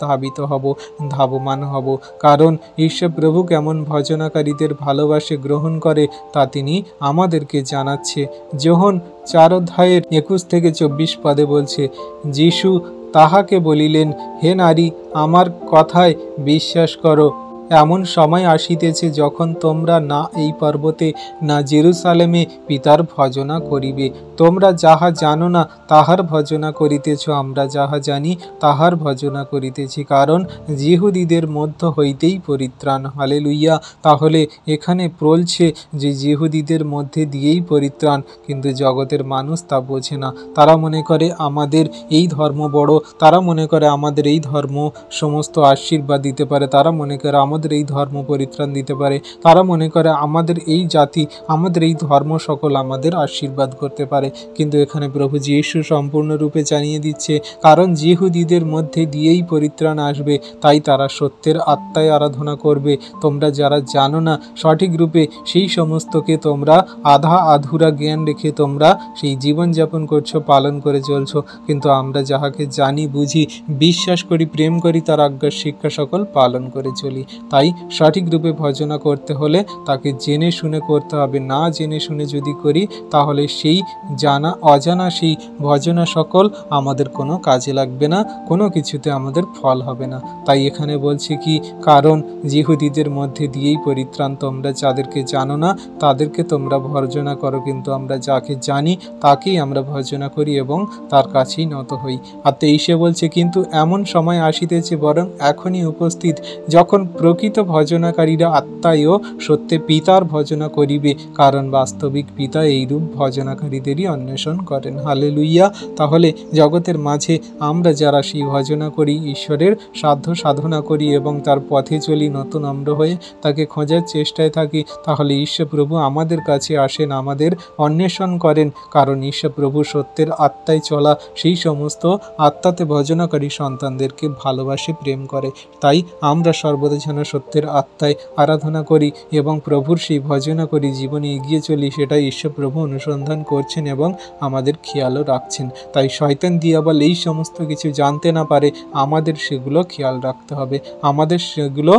ধাবমান হব। কারণ ঈশ্বর প্রভু কেমন ভজনাকারীদের ভালোবাসে, গ্রহণ করে, তা তিনি আমাদেরকে জানাচ্ছে। যোহন 4:21-24 বলছে, যিশু তাহাকে বলিলেন, হে নারী, আমার কথায় বিশ্বাস করো, এমন সময় আসিতেছে যখন তোমরা না এই পর্বতে না জেরুসালেমে পিতার ভজনা করিবে। তোমরা যাহা জানো না তাহার ভজনা করিতেছ, আমরা যাহা জানি তাহার ভজনা করিতেছি, কারণ জিহুদীদের মধ্য হইতেই পরিত্রাণ। হালেলুইয়া। তাহলে এখানে বলছে যে জিহুদীদের মধ্যে দিয়েই পরিত্রাণ, কিন্তু জগতের মানুষ তা বোঝে না। তারা মনে করে আমাদের এই ধর্ম বড়, তারা মনে করে আমাদের এই ধর্ম সমস্ত আশীর্বাদ দিতে পারে, তারা মনে করে আমাদের আমাদের এই ধর্ম পরিত্রাণ দিতে পারে, তারা মনে করে আমাদের এই জাতি, আমাদের এই ধর্ম সকল আমাদের আশীর্বাদ করতে পারে। কিন্তু এখানে প্রভু যীশু সম্পূর্ণরূপে জানিয়ে দিচ্ছে, কারণ যিহুদিদের মধ্যে দিয়েই পরিত্রাণ আসবে, তাই তারা সত্যের আত্মায় আরাধনা করবে। তোমরা যারা জানো না সঠিক রূপে, সেই সমস্তকে তোমরা আধা আধুরা জ্ঞান রেখে তোমরা সেই জীবনযাপন করছো, পালন করে চলছো। কিন্তু আমরা যাহাকে জানি, বুঝি, বিশ্বাস করি, প্রেম করি, তার আজ্ঞার শিক্ষা সকল পালন করে চলি। তাই সঠিক রূপে ভজনা করতে হলে তাকে জেনে শুনে করতে হবে। না জেনে শুনে যদি করি, তাহলে সেই জানা অজানা সেই ভজনা সকল আমাদের কোনো কাজে লাগবে না, কোনো কিছুতে আমাদের ফল হবে না। তাই এখানে বলছে কি, কারণ যিহুদিদের মধ্যে দিয়েই পরিত্রাণ, তোমরা যাদেরকে জানো না তাদেরকে তোমরা ভজনা করো, কিন্তু আমরা যাকে জানি তাকেই আমরা ভজনা করি এবং তার কাছেই নত হই। আর 23 বলছে, কিন্তু এমন সময় আসিতেছে, বরং এখনই উপস্থিত, যখন প্রকৃত ভজনাকারীরা আত্মায় ও সত্যে পিতার ভজনা করিবে, কারণ বাস্তবিক পিতা এইরূপ ভজনাকারীদেরই অন্বেষণ করেন। হালেলুইয়া। তাহলে জগতের মাঝে আমরা যারা সেই ভজনা করি, ঈশ্বরের সাধ্য সাধনা করি এবং তার পথে চলি, নতুন আমরা হয়ে তাকে খোঁজার চেষ্টায় থাকি, তাহলে ঈশ্বর প্রভু আমাদের কাছে আসেন, আমাদের অন্বেষণ করেন। কারণ ঈশ্বর প্রভু সত্যের আত্মায় চলা সেই সমস্ত আত্মাতে ভজনাকারী সন্তানদেরকে ভালোবাসে, প্রেম করে। তাই আমরা সর্বদা যেন সত্যের আত্মায় আরাধনা করি এবং প্রভুর সেই ভজনা করি, জীবনে এগিয়ে চলি, সেটাই ঈশ্বর প্রভু অনুসন্ধান করছেন এবং আমাদের খেয়ালও রাখছেন। তাই শয়তান দিয়াবল এই সমস্ত কিছু জানতে না পারে, আমাদের সেগুলো খেয়াল রাখতে হবে, আমাদের সেগুলো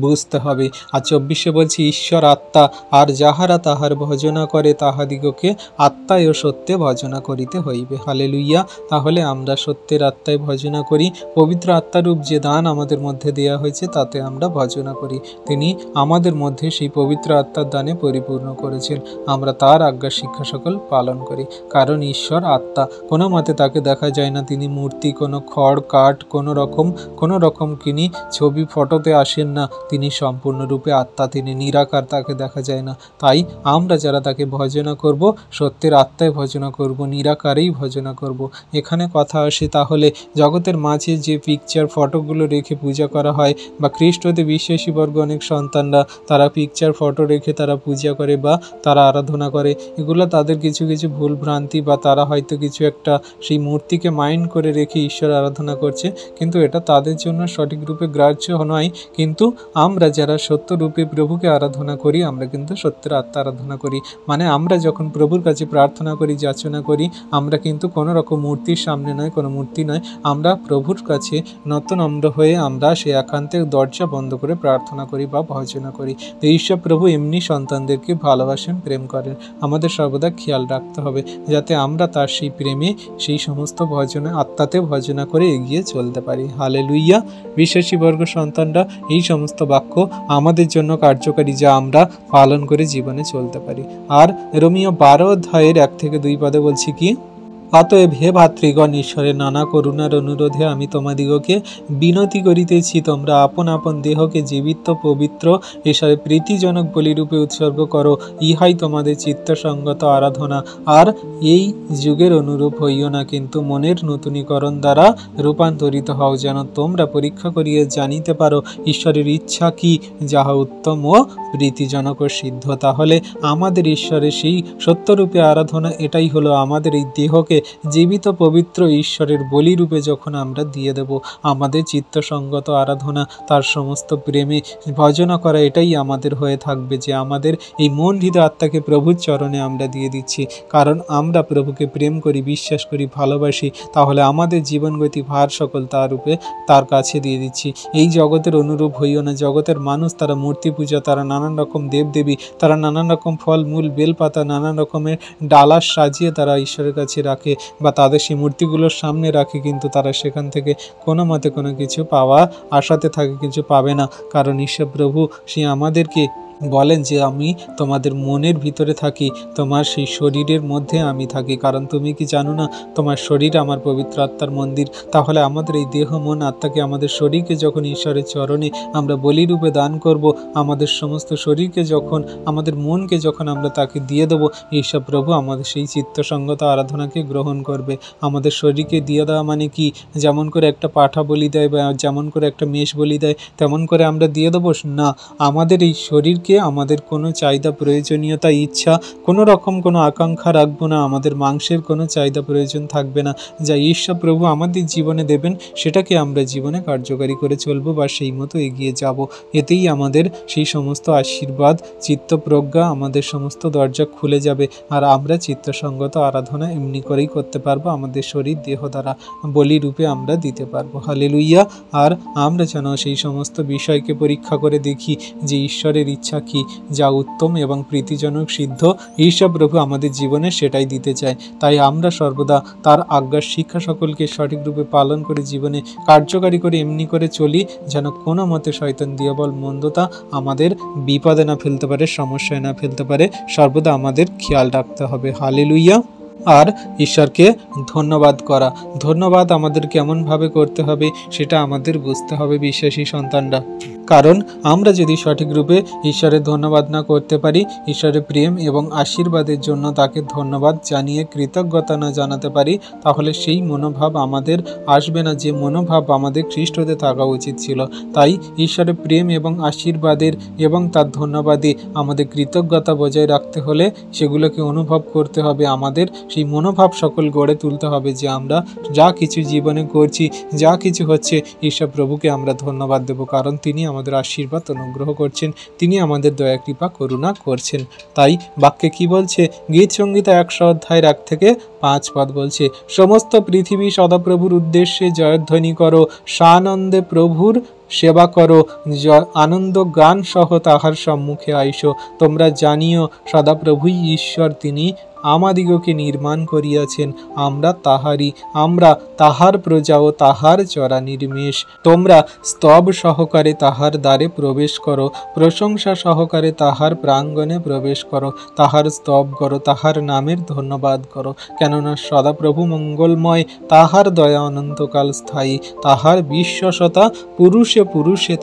বুঝতে হবে। আর 24 বলছি, ঈশ্বর আত্মা, আর যাহারা তাহার ভজনা করে তাহাদিগকে আত্মায় ও সত্যে ভজনা করিতে হইবে। হালেলুইয়া। তাহলে আমরা সত্যের আত্মায় ভজনা করি, পবিত্র আত্মারূপ যে দান আমাদের মধ্যে দেয়া হয়েছে তাতে আমরা ভজনা করি। তিনি আমাদের মধ্যে সেই পবিত্র আত্মার দানে পরিপূর্ণ করেছেন, আমরা তার আজ্ঞা শিক্ষা সকল পালন করি। কারণ ঈশ্বর আত্মা, কোনো মতে তাকে দেখা যায় না, তিনি মূর্তি, কোনো খড় কাঠ, কোনো রকম তিনি ছবি ফটোতে আসেন না, তিনি সম্পূর্ণরূপে আত্মা, তিনি নিরাকার, তাকে দেখা যায় না। তাই আমরা যারা তাকে ভজনা করব, সত্যের আত্মায় ভজনা করব, নিরাকারেই ভজনা করব। এখানে কথা আসে, তাহলে জগতের মাঝে যে পিকচার ফটোগুলো রেখে পূজা করা হয়, বা খ্রিস্টতে বিশ্বাসী বর্গ অনেক সন্তানরা তারা পিকচার ফটো রেখে তারা পূজা করে বা তারা আরাধনা করে, এগুলো তাদের কিছু কিছু ভুল ভ্রান্তি, বা তারা হয়তো কিছু একটা সেই মূর্তিকে মাইন্ড করে রেখে ঈশ্বর আরাধনা করছে, কিন্তু এটা তাদের জন্য সঠিক রূপে গ্রাহ্য নয়। কিন্তু আমরা যারা সত্যরূপে প্রভুকে আরাধনা করি, আমরা কিন্তু সত্যের আত্মা আরাধনা করি। মানে আমরা যখন প্রভুর কাছে প্রার্থনা করি, যাচনা করি, আমরা কিন্তু কোনো রকম মূর্তির সামনে নয়, কোনো মূর্তি নয়, আমরা প্রভুর কাছে নম্র হয়ে আমরা সে একান্তের দরজা বন্ধ করে প্রার্থনা করি বা ভজনা করি। তো ঈশ্বর প্রভু এমনি সন্তানদেরকে ভালোবাসেন, প্রেম করেন। আমাদের সর্বদা খেয়াল রাখতে হবে যাতে আমরা তার সেই প্রেমে, সেই সমস্ত ভজনা আত্মাতে ভজনা করে এগিয়ে চলতে পারি। হালেলুইয়া। বিশ্বাসী বর্গ সন্তানরা, এই সমস্ত বাক্য আমাদের জন্য কার্যকারী, যা আমরা পালন করে জীবনে চলতে পারি। আর রোমীয় 12 অধ্যায়ের 1 থেকে 2 পদে বলছি কি, অতএব হে ভাতৃগণ, ঈশ্বরের নানা করুণার অনুরোধে আমি তোমাদিগকে বিনতি করিতেছি, তোমরা আপন আপন দেহকে জীবিত, পবিত্র, ঈশ্বরের প্রীতিজনক বলিরূপে উৎসর্গ করো, ইহাই তোমাদের চিত্তসঙ্গত আরাধনা। আর এই যুগের অনুরূপ হইও না, কিন্তু মনের নূতনীকরণ দ্বারা রূপান্তরিত হও, যেন তোমরা পরীক্ষা করিয়া জানিতে পারো ঈশ্বরের ইচ্ছা কি, যাহা উত্তম ও প্রীতিজনক ও সিদ্ধ। তাহলে আমাদের ঈশ্বরের সেই সত্যরূপে আরাধনা, এটাই হলো আমাদের এই দেহকে জীবিত, পবিত্র ঈশ্বরের বলিরূপে যখন আমরা দিয়ে দেব, আমাদের চিত্তসঙ্গত আরাধনা, তার সমস্ত প্রেমে ভজনা করা, এটাই আমাদের হয়ে থাকবে, যে আমাদের এই মন হৃদয় আত্মাকে প্রভুর চরণে আমরা দিয়ে দিচ্ছি। কারণ আমরা প্রভুকে প্রেম করি, বিশ্বাস করি, ভালোবাসি, তাহলে আমাদের জীবনগতি ভার সকল তার রূপে তার কাছে দিয়ে দিচ্ছি। এই জগতের অনুরূপ হইও না। জগতের মানুষ, তারা মূর্তি পূজা, তারা নানান রকম দেবদেবী, তারা নানান রকম ফল মূল, বেলপাতা, নানান রকমের ডালা সাজিয়ে তারা ঈশ্বরের কাছে রাখে, বা তাদের সেই মূর্তিগুলোর সামনে রাখে, কিন্তু তারা সেখান থেকে কোনো মতে কোনো কিছু পাওয়া আশাতে থাকে, কিছু পাবে না। কারণ ঈশ্বর প্রভু সে আমাদেরকে বলেন যে আমি তোমাদের মনের ভিতরে থাকি, তোমার সেই শরীরের মধ্যে আমি থাকি, কারণ তুমি কি জানো না তোমার শরীর আমার পবিত্র আত্মার মন্দির। তাহলে আমাদের এই দেহ মন আত্মাকে, আমাদের শরীরকে যখন ঈশ্বরের চরণে আমরা বলিরূপে দান করব, আমাদের সমস্ত শরীরকে যখন, আমাদের মনকে যখন আমরা তাকে দিয়ে দেবো, ঈশ্বর প্রভু আমাদের সেই চিত্তসঙ্গত আরাধনাকে গ্রহণ করবে। আমাদের শরীরকে দিয়ে দেওয়া মানে কি, যেমন করে একটা পাঠা বলি দেয় বা যেমন করে একটা মেষ বলি দেয় তেমন করে আমরা দিয়ে দেবো না। আমাদের এই শরীরকে আমাদের কোনো চাহিদা, প্রয়োজনীয়তা, ইচ্ছা, কোনো রকম কোনো আকাঙ্ক্ষা রাখবো না। আমাদের মাংসের কোনো চাহিদা প্রয়োজন থাকবে না। যা ঈশ্বর প্রভু আমাদের জীবনে দেবেন সেটাকে আমরা জীবনে কার্যকারী করে চলবো বা সেই মতো এগিয়ে যাব। এতেই আমাদের সেই সমস্ত আশীর্বাদ, চিত্তপ্রজ্ঞা, আমাদের সমস্ত দরজা খুলে যাবে। আর আমরা চিত্তসঙ্গত আরাধনা এমনি করেই করতে পারবো, আমাদের শরীর দেহ দ্বারা বলি রূপে আমরা দিতে পারবো। হালেলুইয়া। আর আমরা যেন সেই সমস্ত বিষয়কে পরীক্ষা করে দেখি যে ঈশ্বরের ইচ্ছা কি, যা উত্তম এবং প্রীতিজনক, সিদ্ধ। ঈশ্বর প্রভু আমাদের জীবনে সেটাই দিতে চায়। তাই আমরা সর্বদা তার আজ্ঞার শিক্ষা সকলকে সঠিক রূপে পালন করে জীবনে কার্যকারী করে এমনি করে চলি যেন কোনো মতে শয়তান, দিয়াবল, মন্দতা আমাদের বিপদে না ফেলতে পারে, সমস্যায় না ফেলতে পারে। সর্বদা আমাদের খেয়াল রাখতে হবে। হালেলুইয়া। আর ঈশ্বরকে ধন্যবাদ করা, ধন্যবাদ আমাদের কেমনভাবে করতে হবে সেটা আমাদের বুঝতে হবে বিশ্বাসী সন্তানরা। কারণ আমরা যদি সঠিক রূপে ঈশ্বরের ধন্যবাদ না করতে পারি, ঈশ্বরের প্রেম এবং আশীর্বাদের জন্য তাকে ধন্যবাদ জানিয়ে কৃতজ্ঞতা না জানাতে পারি, তাহলে সেই মনোভাব আমাদের আসবে না যে মনোভাব আমাদের খ্রিস্টতে থাকা উচিত ছিল। তাই ঈশ্বরের প্রেম এবং আশীর্বাদের এবং তার ধন্যবাদে আমাদের কৃতজ্ঞতা বজায় রাখতে হলে সেগুলোকে অনুভব করতে হবে। আমাদের সেই মনোভাব সকল গড়ে তুলতে হবে যে আমরা যা কিছু জীবনে করছি, যা কিছু হচ্ছে, ঈশ্বর প্রভুকে আমরা ধন্যবাদ দেব, কারণ তিনি আমাদের আশীর্বাদ অনুগ্রহ করছেন, তিনি আমাদের দয়া কৃপা করুণা করছেন। তাই বাক্যে কি বলছে? গীত সংগীতা 100 অধ্যায়ের 1 থেকে 5 পদ বলছে, সমস্ত পৃথিবী সদাপ্রভুর উদ্দেশ্যে জয়ধ্বনি করো, সানন্দে প্রভুর সেবা করো, আনন্দ গান সহ তাহার সম্মুখে আইসো। তোমরা জানিও সদাপ্রভুই ঈশ্বর, তিনি আমাদিগকে নির্মাণ করিয়াছেন, আমরা তাহার প্রজা ও তাহার চরা নির্মেষ। তোমরা স্তব সহকারে তাহার দ্বারে প্রবেশ করো, প্রশংসা সহকারে তাহার প্রাঙ্গণে প্রবেশ করো, তাহার স্তব করো, তাহার নামের ধন্যবাদ করো, কেননা সদাপ্রভু মঙ্গলময়, তাহার দয়া অনন্তকাল স্থায়ী, তাহার বিশ্বসতা পুরুষে পুরুষে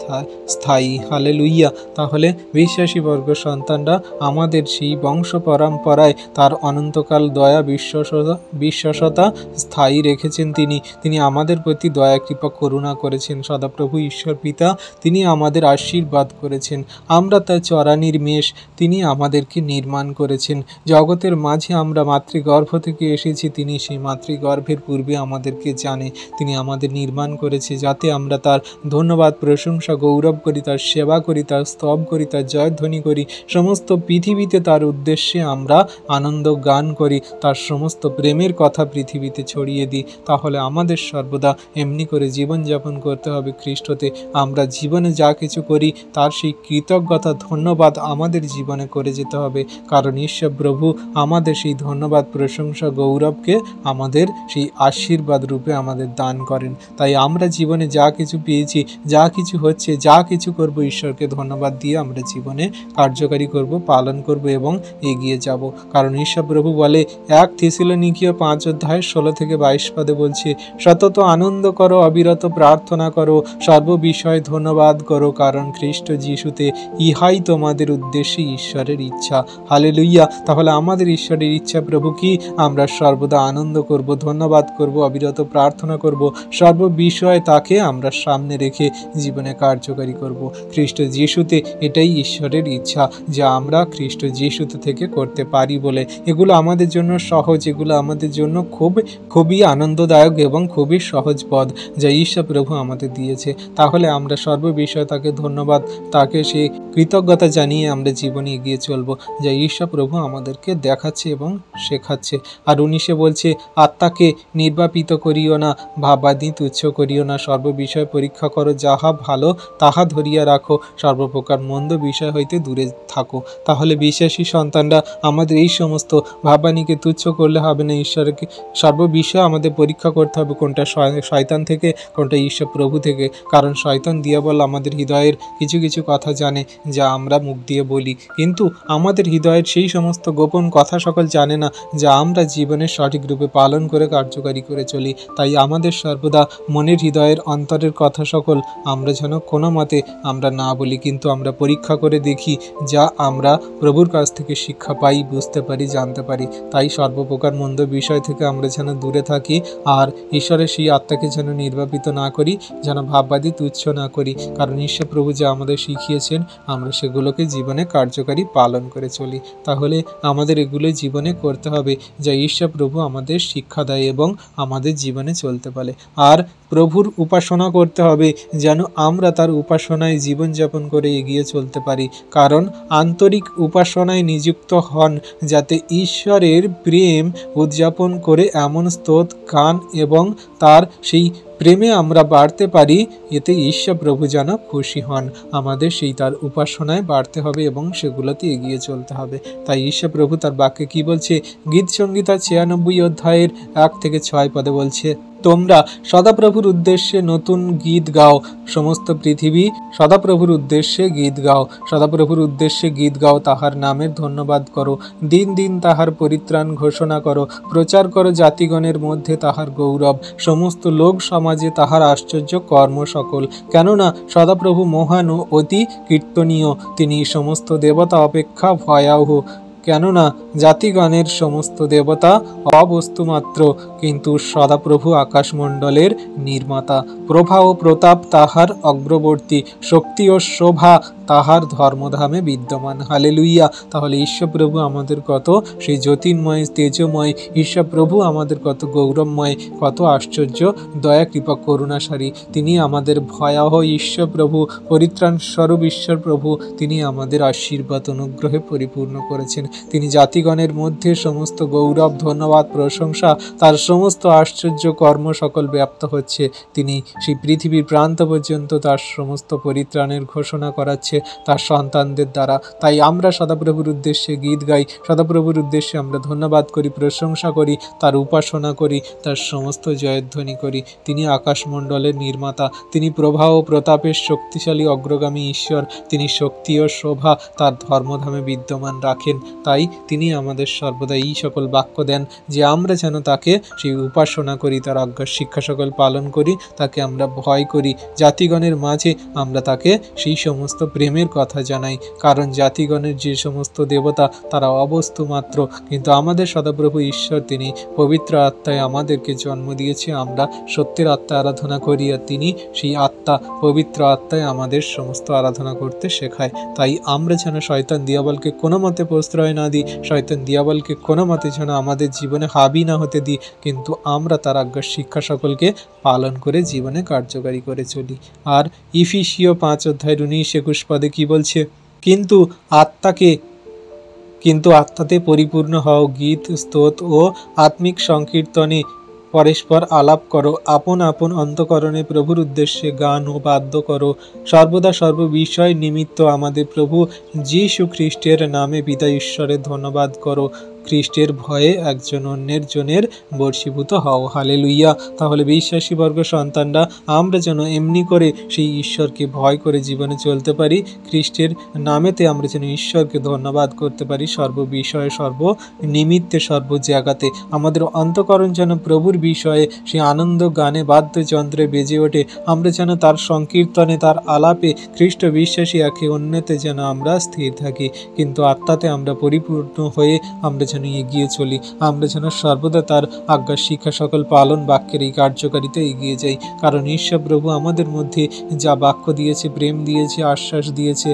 স্থায়ী। হালেলুইয়া। তাহলে বিশ্বাসী বর্গ সন্তানরা আমাদের সেই বংশ পরম্পরায় তার অনন্তকাল দয়া, বিশ্বসতা স্থায়ী রেখেছেন। তিনি আমাদের প্রতি দয়া কৃপা করুণা করেছেন। সদাপ্রভু ঈশ্বর পিতা, তিনি আমাদের আশীর্বাদ করেছেন। আমরা তার চরানির মেষ, তিনি আমাদেরকে নির্মাণ করেছেন। জগতের মাঝে আমরা মাতৃগর্ভ থেকে এসেছি, তিনি সেই মাতৃগর্ভের পূর্বে আমাদেরকে জানে, তিনি আমাদের নির্মাণ করেছে যাতে আমরা তার ধন্যবাদ, প্রশংসা, গৌরব করি, তার সেবা করি, তার স্তব করি, তার জয়ধ্বনি করি। সমস্ত পৃথিবীতে তার উদ্দেশ্যে আমরা আনন্দ গান করি, তার সমস্ত প্রেমের কথা পৃথিবীতে ছড়িয়ে দিই। তাহলে আমাদের সর্বদা এমনি করে জীবনযাপন করতে হবে খ্রিস্টতে। আমরা জীবনে যা কিছু করি তার সেই কৃতজ্ঞতা, ধন্যবাদ আমাদের জীবনে করে যেতে হবে, কারণ ঈশ্বর প্রভু আমাদের সেই ধন্যবাদ, প্রশংসা, গৌরবকে আমাদের সেই আশীর্বাদ রূপে আমাদের দান করেন। তাই আমরা জীবনে যা কিছু পেয়েছি, যা কিছু হচ্ছে, যা কিছু করব, ঈশ্বরকে ধন্যবাদ দিয়ে আমরা জীবনে কার্যকারী করব, পালন করব এবং এগিয়ে যাব। কারণ ঈশ্বর প্রভু বলে 1 থেসেলোনিকীয় 5 অধ্যায় 16 থেকে 22 পদে বলছে, সতত আনন্দ করো, অবিরত প্রার্থনা করো, সর্ব বিষয়ে ধন্যবাদ করো, কারণ খ্রিস্ট যিশুতে ইহাই তোমাদের উদ্দেশ্যে ঈশ্বরের ইচ্ছা। হালেলুইয়া। তাহলে আমাদের ঈশ্বরের ইচ্ছা প্রভু কি? আমরা সর্বদা আনন্দ করব, ধন্যবাদ করব, অবিরত প্রার্থনা করব, সর্ব বিষয়ে তাকে আমরা সামনে রেখে জীবনে কার্যকারী করব। খ্রিস্ট যিশুতে এটাই ঈশ্বরের ইচ্ছা, যা আমরা খ্রিস্ট যিশুতে থেকে করতে পারি বলে। এগুলো আমাদের জন্য সহজ, এগুলো আমাদের জন্য খুবই আনন্দদায়ক এবং খুবই সহজ পদ যা ঈশ্বর প্রভু আমাদের দিয়েছে। তাহলে আমরা সর্ববিষয়ে তাকে ধন্যবাদ, তাকে সেই কৃতজ্ঞতা জানিয়ে আমরা জীবনে এগিয়ে চলব, যা ঈশ্বর প্রভু আমাদেরকে দেখাচ্ছে এবং শেখাচ্ছে। আর 19 বলছে, আত্মাকে নির্বাপিত করিও না, ভাবাদি তুচ্ছ করিও না, সর্ববিষয় পরীক্ষা করো, যা যাহা ভালো তাহা ধরিয়া রাখো, সর্বপ্রকার মন্দ বিষয় হইতে দূরে থাকো। তাহলে বিশ্বাসী সন্তানরা আমাদের এই সমস্ত ভাববাণীকে তুচ্ছ করলে হবে না। ঈশ্বরকে সর্ববিষয়ে আমাদের পরীক্ষা করতে হবে, কোনটা শয়তান থেকে, কোনটা ঈশ্বর প্রভু থেকে। কারণ শয়তান দিয়াবল আমাদের হৃদয়ের কিছু কিছু কথা জানে, যা আমরা মুখ দিয়ে বলি, কিন্তু আমাদের হৃদয়ের সেই সমস্ত গোপন কথা সকল জানে না, যা আমরা জীবনের সঠিক রূপে পালন করে কার্যকারী করে চলি। তাই আমাদের সর্বদা মনের হৃদয়ের অন্তরের কথা সকল আমরা যেন কোনো মতে আমরা না বলি, কিন্তু আমরা পরীক্ষা করে দেখি, যা আমরা প্রভুর কাছ থেকে শিক্ষা পাই, বুঝতে পারি, জানতে পারি। তাই সর্বপ্রকার মন্দ বিষয় থেকে আমরা যেন দূরে থাকি, আর ঈশ্বরের সেই আত্মাকে যেন নির্বাপিত না করি, যেন ভাববাদী তুচ্ছ না করি। কারণ ঈশ্বর প্রভু যা আমাদের শিখিয়েছেন আমরা সেগুলোকে জীবনে কার্যকারী পালন করে চলি। তাহলে আমাদের এগুলো জীবনে করতে হবে, যা ঈশ্বর প্রভু আমাদের শিক্ষা দেয় এবং আমাদের জীবনে চলতে পারে। আর প্রভুর উপাসনা করতে হবে, যেন আমরা তার উপাসনায় জীবনযাপন করে এগিয়ে চলতে পারি। কারণ আন্তরিক উপাসনায় নিযুক্ত হন, যাতে ঈশ্বরের প্রেম উদযাপন করে এমন স্তোত্র গান এবং তার সেই প্রেমে আমরা বাড়তে পারি, এতে ঈশ্বর প্রভু যেন খুশি হন। আমাদের সেই তার উপাসনায় বাড়তে হবে এবং সেগুলোতে এগিয়ে চলতে হবে। তাই ঈশ্বর প্রভু তার বাক্যে কি বলছে? গীত সংহিতা 96 অধ্যায়ের 1 থেকে 6 পদে বলছে, তোমরা সদাপ্রভুর উদ্দেশ্যে নতুন গীত গাও, সমস্ত পৃথিবী সদাপ্রভুর উদ্দেশ্যে গীত গাও, সদাপ্রভুর উদ্দেশ্যে গীত গাও, তাহার নামের ধন্যবাদ করো, দিন দিন তাহার পরিত্রাণ ঘোষণা করো, প্রচার করো জাতিগণের মধ্যে তাহার গৌরব, সমস্ত লোক সমাজে তাহার আশ্চর্য কর্ম সকল। কেননা সদাপ্রভু মহান ও অতি কীর্তনীয়, তিনি সমস্ত দেবতা অপেক্ষা ভয়াবহ। কেননা জাতিগণের সমস্ত দেবতা অবস্তুমাত্র, কিন্তু সদাপ্রভু আকাশমণ্ডলের নির্মাতা। প্রভা ও প্রতাপ তাহার অগ্রবর্তী, শক্তি ও শোভা তাহার ধর্মধামে বিদ্যমান। হালেলুইয়া। তাহলে ঈশ্বরপ্রভু আমাদের কত সেই জ্যোতির্ময়, তেজময়, ঈশ্বরপ্রভু আমাদের কত গৌরবময়, কত আশ্চর্য দয়া কৃপা করুণাসারী। তিনি আমাদের ভয়াবহ ঈশ্বরপ্রভু, পরিত্রাণ স্বরূপ ঈশ্বরপ্রভু। তিনি আমাদের আশীর্বাদ অনুগ্রহে পরিপূর্ণ করেছেন। তিনি জাতিগণের মধ্যে সমস্ত গৌরব, ধন্যবাদ, প্রশংসা, তার সমস্ত আশ্চর্য কর্ম সকল ব্যাপ্ত হচ্ছে। তিনি সেই পৃথিবীর প্রান্ত পর্যন্ত তার সমস্ত পরিত্রাণের ঘোষণা করাচ্ছে তার সন্তানদের দ্বারা। তাই আমরা সদাপ্রভুর উদ্দেশ্যে গীত গাই, সদাপ্রভুর উদ্দেশ্যে আমরা ধন্যবাদ করি, প্রশংসা করি, তার উপাসনা করি, তার সমস্ত জয়ধ্বনি করি। তিনি আকাশমণ্ডলের নির্মাতা, তিনি প্রভা ও প্রতাপের শক্তিশালী অগ্রগামী ঈশ্বর। তিনি শক্তি ও শোভা তার ধর্মধামে বিদ্যমান রাখেন। তাই তিনি আমাদের সর্বদা এই সকল বাক্য দেন, যে আমরা যেন তাকে সেই উপাসনা করি, তার আজ্ঞা শিক্ষা সকল পালন করি, তাকে আমরা ভয় করি, জাতিগণের মাঝে আমরা তাকে সেই সমস্ত প্রেমের কথা জানাই। কারণ জাতিগণের যে সমস্ত দেবতা তারা অবস্তু মাত্র, কিন্তু আমাদের সদাপ্রভু ঈশ্বর তিনি পবিত্র আত্মায় আমাদেরকে জন্ম দিয়েছে। আমরা সত্যের আত্মা আরাধনা করি, আর তিনি সেই আত্মা, পবিত্র আত্মায় আমাদের সমস্ত আরাধনা করতে শেখায়। তাই আমরা যেন শয়তান দিয়াবলকে কোনো মতে প্রশ্রয় না দিই, শয়তান দিয়াবলকে কোনো মতে যেন আমাদের জীবনে হাবি না হতে দিই, কিন্তু আমরা তার আজ্ঞা শিক্ষা সকলকে পালন করে জীবনে কার্যকারী করে চলি। আর ইফিসীয় 5 অধ্যায় 19-21 পদে কি বলছে? কিন্তু আত্মাতে পরিপূর্ণ হও, গীত, স্তোত্র ও আত্মিক সংকীর্তনে পরস্পর আলাপ করো, আপন আপন অন্তঃকরণে প্রভুর উদ্দেশ্যে গান ও বাদ্য করো, সর্বদা সর্ববিষয় নিমিত্ত আমাদের প্রভু যীশু খ্রিস্টের নামে পিতা ঈশ্বরের ধন্যবাদ করো, খ্রিস্টের ভয়ে একজন অন্যের জনের বর্ষীভূত হও। হালেলুইয়া। তাহলে বিশ্বাসী বর্গ সন্তানরা আমরা যেন এমনি করে সেই ঈশ্বরকে ভয় করে জীবনে চলতে পারি, খ্রিস্টের নামেতে আমরা যেন ঈশ্বরকে ধন্যবাদ করতে পারি, সর্ববিষয়ে, সর্ব নিমিত্তে, সর্ব জায়গাতে। আমাদের অন্তঃকরণ যেন প্রভুর বিষয়ে সেই আনন্দ গানে, বাদ্যযন্ত্রে বেজে ওঠে। আমরা যেন তার সংকীর্তনে, তার আলাপে, খ্রিস্ট বিশ্বাসী একে অন্যতে যেন আমরা স্থির থাকি, কিন্তু আত্মাতে আমরা পরিপূর্ণ হয়ে আমরা যেন এগিয়ে চলি। আমরা যেন সর্বদা তার আজ্ঞা শিক্ষা সকল পালন বাক্যের এই কার্যকারিতা এগিয়ে যাই। কারণ ঈশ্বর প্রভু আমাদের মধ্যে যা বাক্য দিয়েছে, প্রেম দিয়েছে, আশ্বাস দিয়েছে,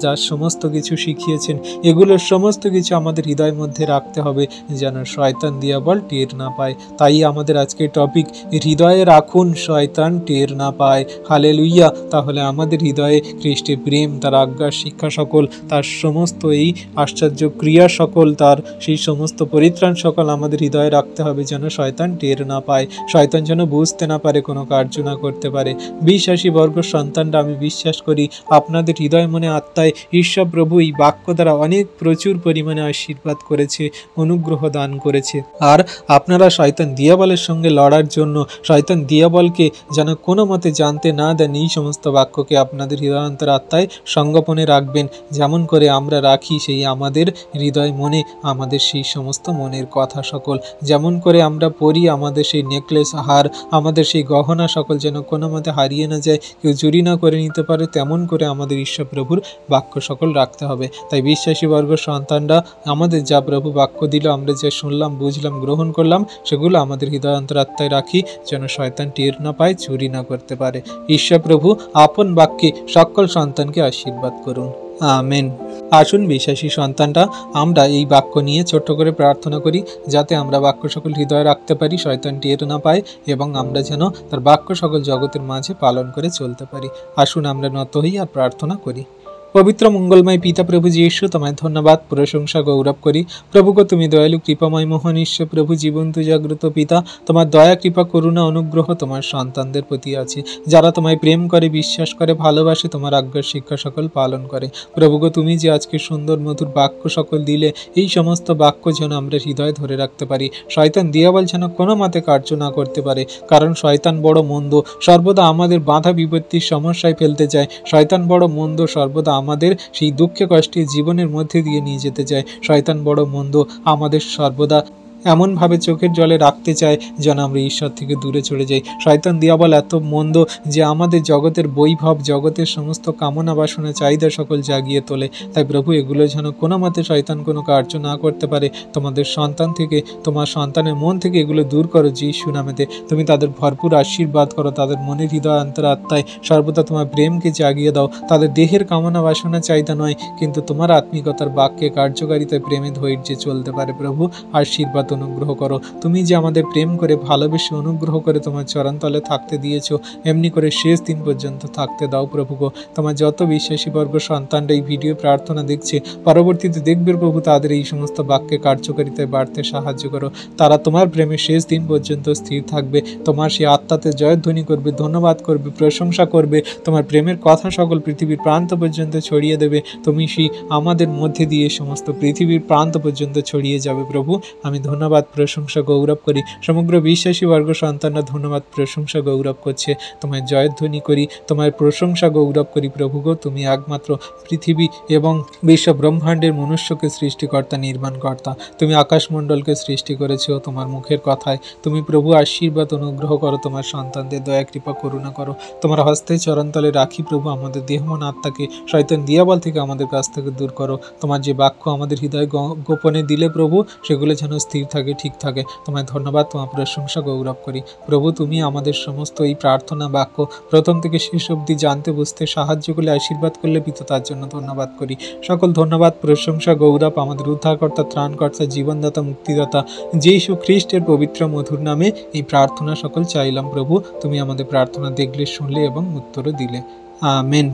যা সমস্ত কিছু শিখিয়েছেন, এগুলোর সমস্ত কিছু আমাদের হৃদয়ের মধ্যে রাখতে হবে, যেন শয়তান দিয়াবল টের না পায়। তাই আমাদের আজকের টপিক, হৃদয়ে রাখুন শয়তান টের না পায়। হালেলুইয়া। তাহলে আমাদের হৃদয়ে খ্রিস্টের প্রেম, তার আজ্ঞা শিক্ষা সকল, তার সমস্ত এই আশ্চর্য ক্রিয়া সকল, তার সেই সমস্ত পরিত্রাণ সকল আমাদের হৃদয়ে রাখতে হবে, যেন শয়তান টের না পায়, শয়তান যেন বুঝতে না পারে, কোনো কার্য না করতে পারে। বিশ্বাসী বর্গ সন্তানরা, আমি বিশ্বাস করি আপনাদের হৃদয় মনে আত্মায় ঈশ্বর প্রভু এই বাক্য দ্বারা অনেক প্রচুর পরিমাণে আশীর্বাদ করেছে, অনুগ্রহ দান করেছে। আর আপনারা শয়তান দিয়াবলের সঙ্গে লড়ার জন্য, শয়তান দিয়াবলকে যেন কোনো মতে জানতে না দেন, এই সমস্ত বাক্যকে আপনাদের হৃদয়ান্তর আত্মায় সংগোপনে রাখবেন, যেমন করে আমরা রাখি সেই আমাদের হৃদয় মনে আমাদের সেই সমস্ত মনের কথা সকল, যেমন করে আমরা পড়ি আমাদের সেই নেকলেস, হার, আমাদের সেই গহনা সকল যেন কোনো মতে হারিয়ে না যায়, কেউ চুরি না করে নিতে পারে, তেমন করে আমাদের ঈশ্বর প্রভুর বাক্য সকল রাখতে হবে। তাই বিশ্বাসী বর্গ সন্তানরা, আমাদের যা প্রভু বাক্য দিল, আমরা যা শুনলাম, বুঝলাম, গ্রহণ করলাম, সেগুলো আমাদের হৃদয় অন্তরাত্মায় রাখি, যেন শয়তান টের না পায়, চুরি না করতে পারে। ঈশ্বর প্রভু আপন বাক্যে সকল সন্তানকে আশীর্বাদ করুন। আমেন। আসুন বিশ্বাসী সন্তানরা, আমরা এই বাক্য নিয়ে ছোট্ট করে প্রার্থনা করি, যাতে আমরা বাক্য সকল হৃদয়ে রাখতে পারি, শয়তান টের না পায়, এবং আমরা যেন তার বাক্য সকল জগতের মাঝে পালন করে চলতে পারি। আসুন আমরা নত হই আর প্রার্থনা করি। পবিত্র মঙ্গলময় পিতা প্রভু যীশু, তোমায় ধন্যবাদ, প্রশংসা, গৌরব করি। প্রভু গো, তুমি দয়ালু, কৃপাময়, মহান ঈশ্বর প্রভু, জীবন্ত জাগ্রত পিতা। তোমার দয়া, কৃপা, করুণা, অনুগ্রহ তোমার সন্তানদের প্রতি আছে, যারা তোমায় প্রেম করে, বিশ্বাস করে, ভালোবাসে, তোমার আজ্ঞার শিক্ষা সকল পালন করে। প্রভু গো, তুমি যে আজকে সুন্দর মধুর বাক্য সকল দিলে, এই সমস্ত বাক্য যেন আমরা হৃদয়ে ধরে রাখতে পারি, শয়তান দিয়াবল যেন কোনো মতে কার্য না করতে পারে, কারণ শয়তান বড় মন্দ, সর্বদা আমাদের বাধা বিপত্তির সমস্যায় ফেলতে চায়। শয়তান বড় মন্দ, সর্বদা আমাদের সেই দুঃখে কষ্টে জীবনের মধ্যে দিয়ে নিয়ে যেতে চায়। শয়তান বড় মন্দ, আমাদের সর্বদা এমনভাবে চোখের জলে রাখতে চায় যেন আমরা ঈশ্বর থেকে দূরে চলে যাই। শয়তান দিয়াবল এত মন্দ যে আমাদের জগতের বৈভব, জগতের সমস্ত কামনা বাসনা, চাহিদা সকল জাগিয়ে তোলে। তাই প্রভু, এগুলো যেন কোনো মতে শয়তান কোনো কার্য না করতে পারে। তোমাদের সন্তান থেকে, তোমার সন্তানের মন থেকে এগুলো দূর করো যীশু নামেতে। তুমি তাদের ভরপুর আশীর্বাদ করো, তাদের মনের হৃদয় অন্তরাত্মায় সর্বদা তোমার প্রেমকে জাগিয়ে দাও। তাদের দেহের কামনা বাসনা চাহিদা নয়, কিন্তু তোমার আত্মিকতার বাক্যে, কার্যকারিতায়, প্রেমে, ধৈর্যে চলতে পারে। প্রভু, আশীর্বাদ, অনুগ্রহ করো। তুমি যে আমাদের প্রেম করে, ভালোবেসে, অনুগ্রহ করে তোমার চরণতলে থাকতে দিয়েছো, এমনি করে শেষ দিন পর্যন্ত থাকতে দাও। প্রভু গো, তোমার যত বিশ্বাসী বর্গ সন্তানরা এই ভিডিও প্রার্থনা দেখছে, পরবর্তীতে দেখবে প্রভু, তাদের এই সমস্ত বাক্যে কার্যকারিতায় বাড়তে সাহায্য করো। তারা তোমার প্রেমে শেষ দিন পর্যন্ত স্থির থাকবে, তোমার সেই আত্মাতে জয়ধ্বনি করবে, ধন্যবাদ করবে, প্রশংসা করবে, তোমার প্রেমের কথা সকল পৃথিবীর প্রান্ত পর্যন্ত ছড়িয়ে দেবে। তুমি সেই আমাদের মধ্যে দিয়ে সমস্ত পৃথিবীর প্রান্ত পর্যন্ত ছড়িয়ে যাবে। প্রভু, আমি ধন্যবাদ, প্রশংসা, গৌরব করি। সমগ্র বিশ্বাসী বর্গ সন্তানরা ধন্যবাদ, প্রশংসা, গৌরব করছে। তোমায় জয়ধ্বনি করি, তোমার প্রশংসা, গৌরব করি। প্রভু গো, তুমি একমাত্র পৃথিবী এবং বিশ্ব ব্রহ্মাণ্ডের মনুষ্যকে সৃষ্টিকর্তা, নির্মাণকর্তা। তুমি আকাশমণ্ডলকে সৃষ্টি করেছো তোমার মুখের কথায়। তুমি প্রভু আশীর্বাদ, অনুগ্রহ করো, তোমার সন্তানদের দয়া, কৃপা, করুণা করো। তোমার হস্তে চরণতলে রাখি প্রভু, আমাদের দেহ মন আত্মাকে শয়তান দিয়াবল থেকে আমাদের কাছ থেকে দূর করো। তোমার যে বাক্য আমাদের হৃদয় গোপনে দিলে প্রভু, সেগুলো যেন স্থির থাকে, ঠিক থাকে। তোমায় ধন্যবাদ, তোমার প্রশংসা, গৌরব করি। প্রভু, তুমি আমাদের সমস্ত এই প্রার্থনা বাক্য প্রথম থেকে শেষ অবধি জানতে, বুঝতে সাহায্য করলে, আশীর্বাদ করলে পিতা, তার জন্য ধন্যবাদ করি। সকল ধন্যবাদ, প্রশংসা, গৌরব আমাদের উদ্ধারকর্তা, ত্রাণকর্তা, জীবনদাতা, মুক্তিদাতা যীশু খ্রিস্টের পবিত্র মধুর নামে এই প্রার্থনা সকল চাইলাম। প্রভু, তুমি আমাদের প্রার্থনা দেখলে, শুনলে এবং উত্তরও দিলে। আমেন।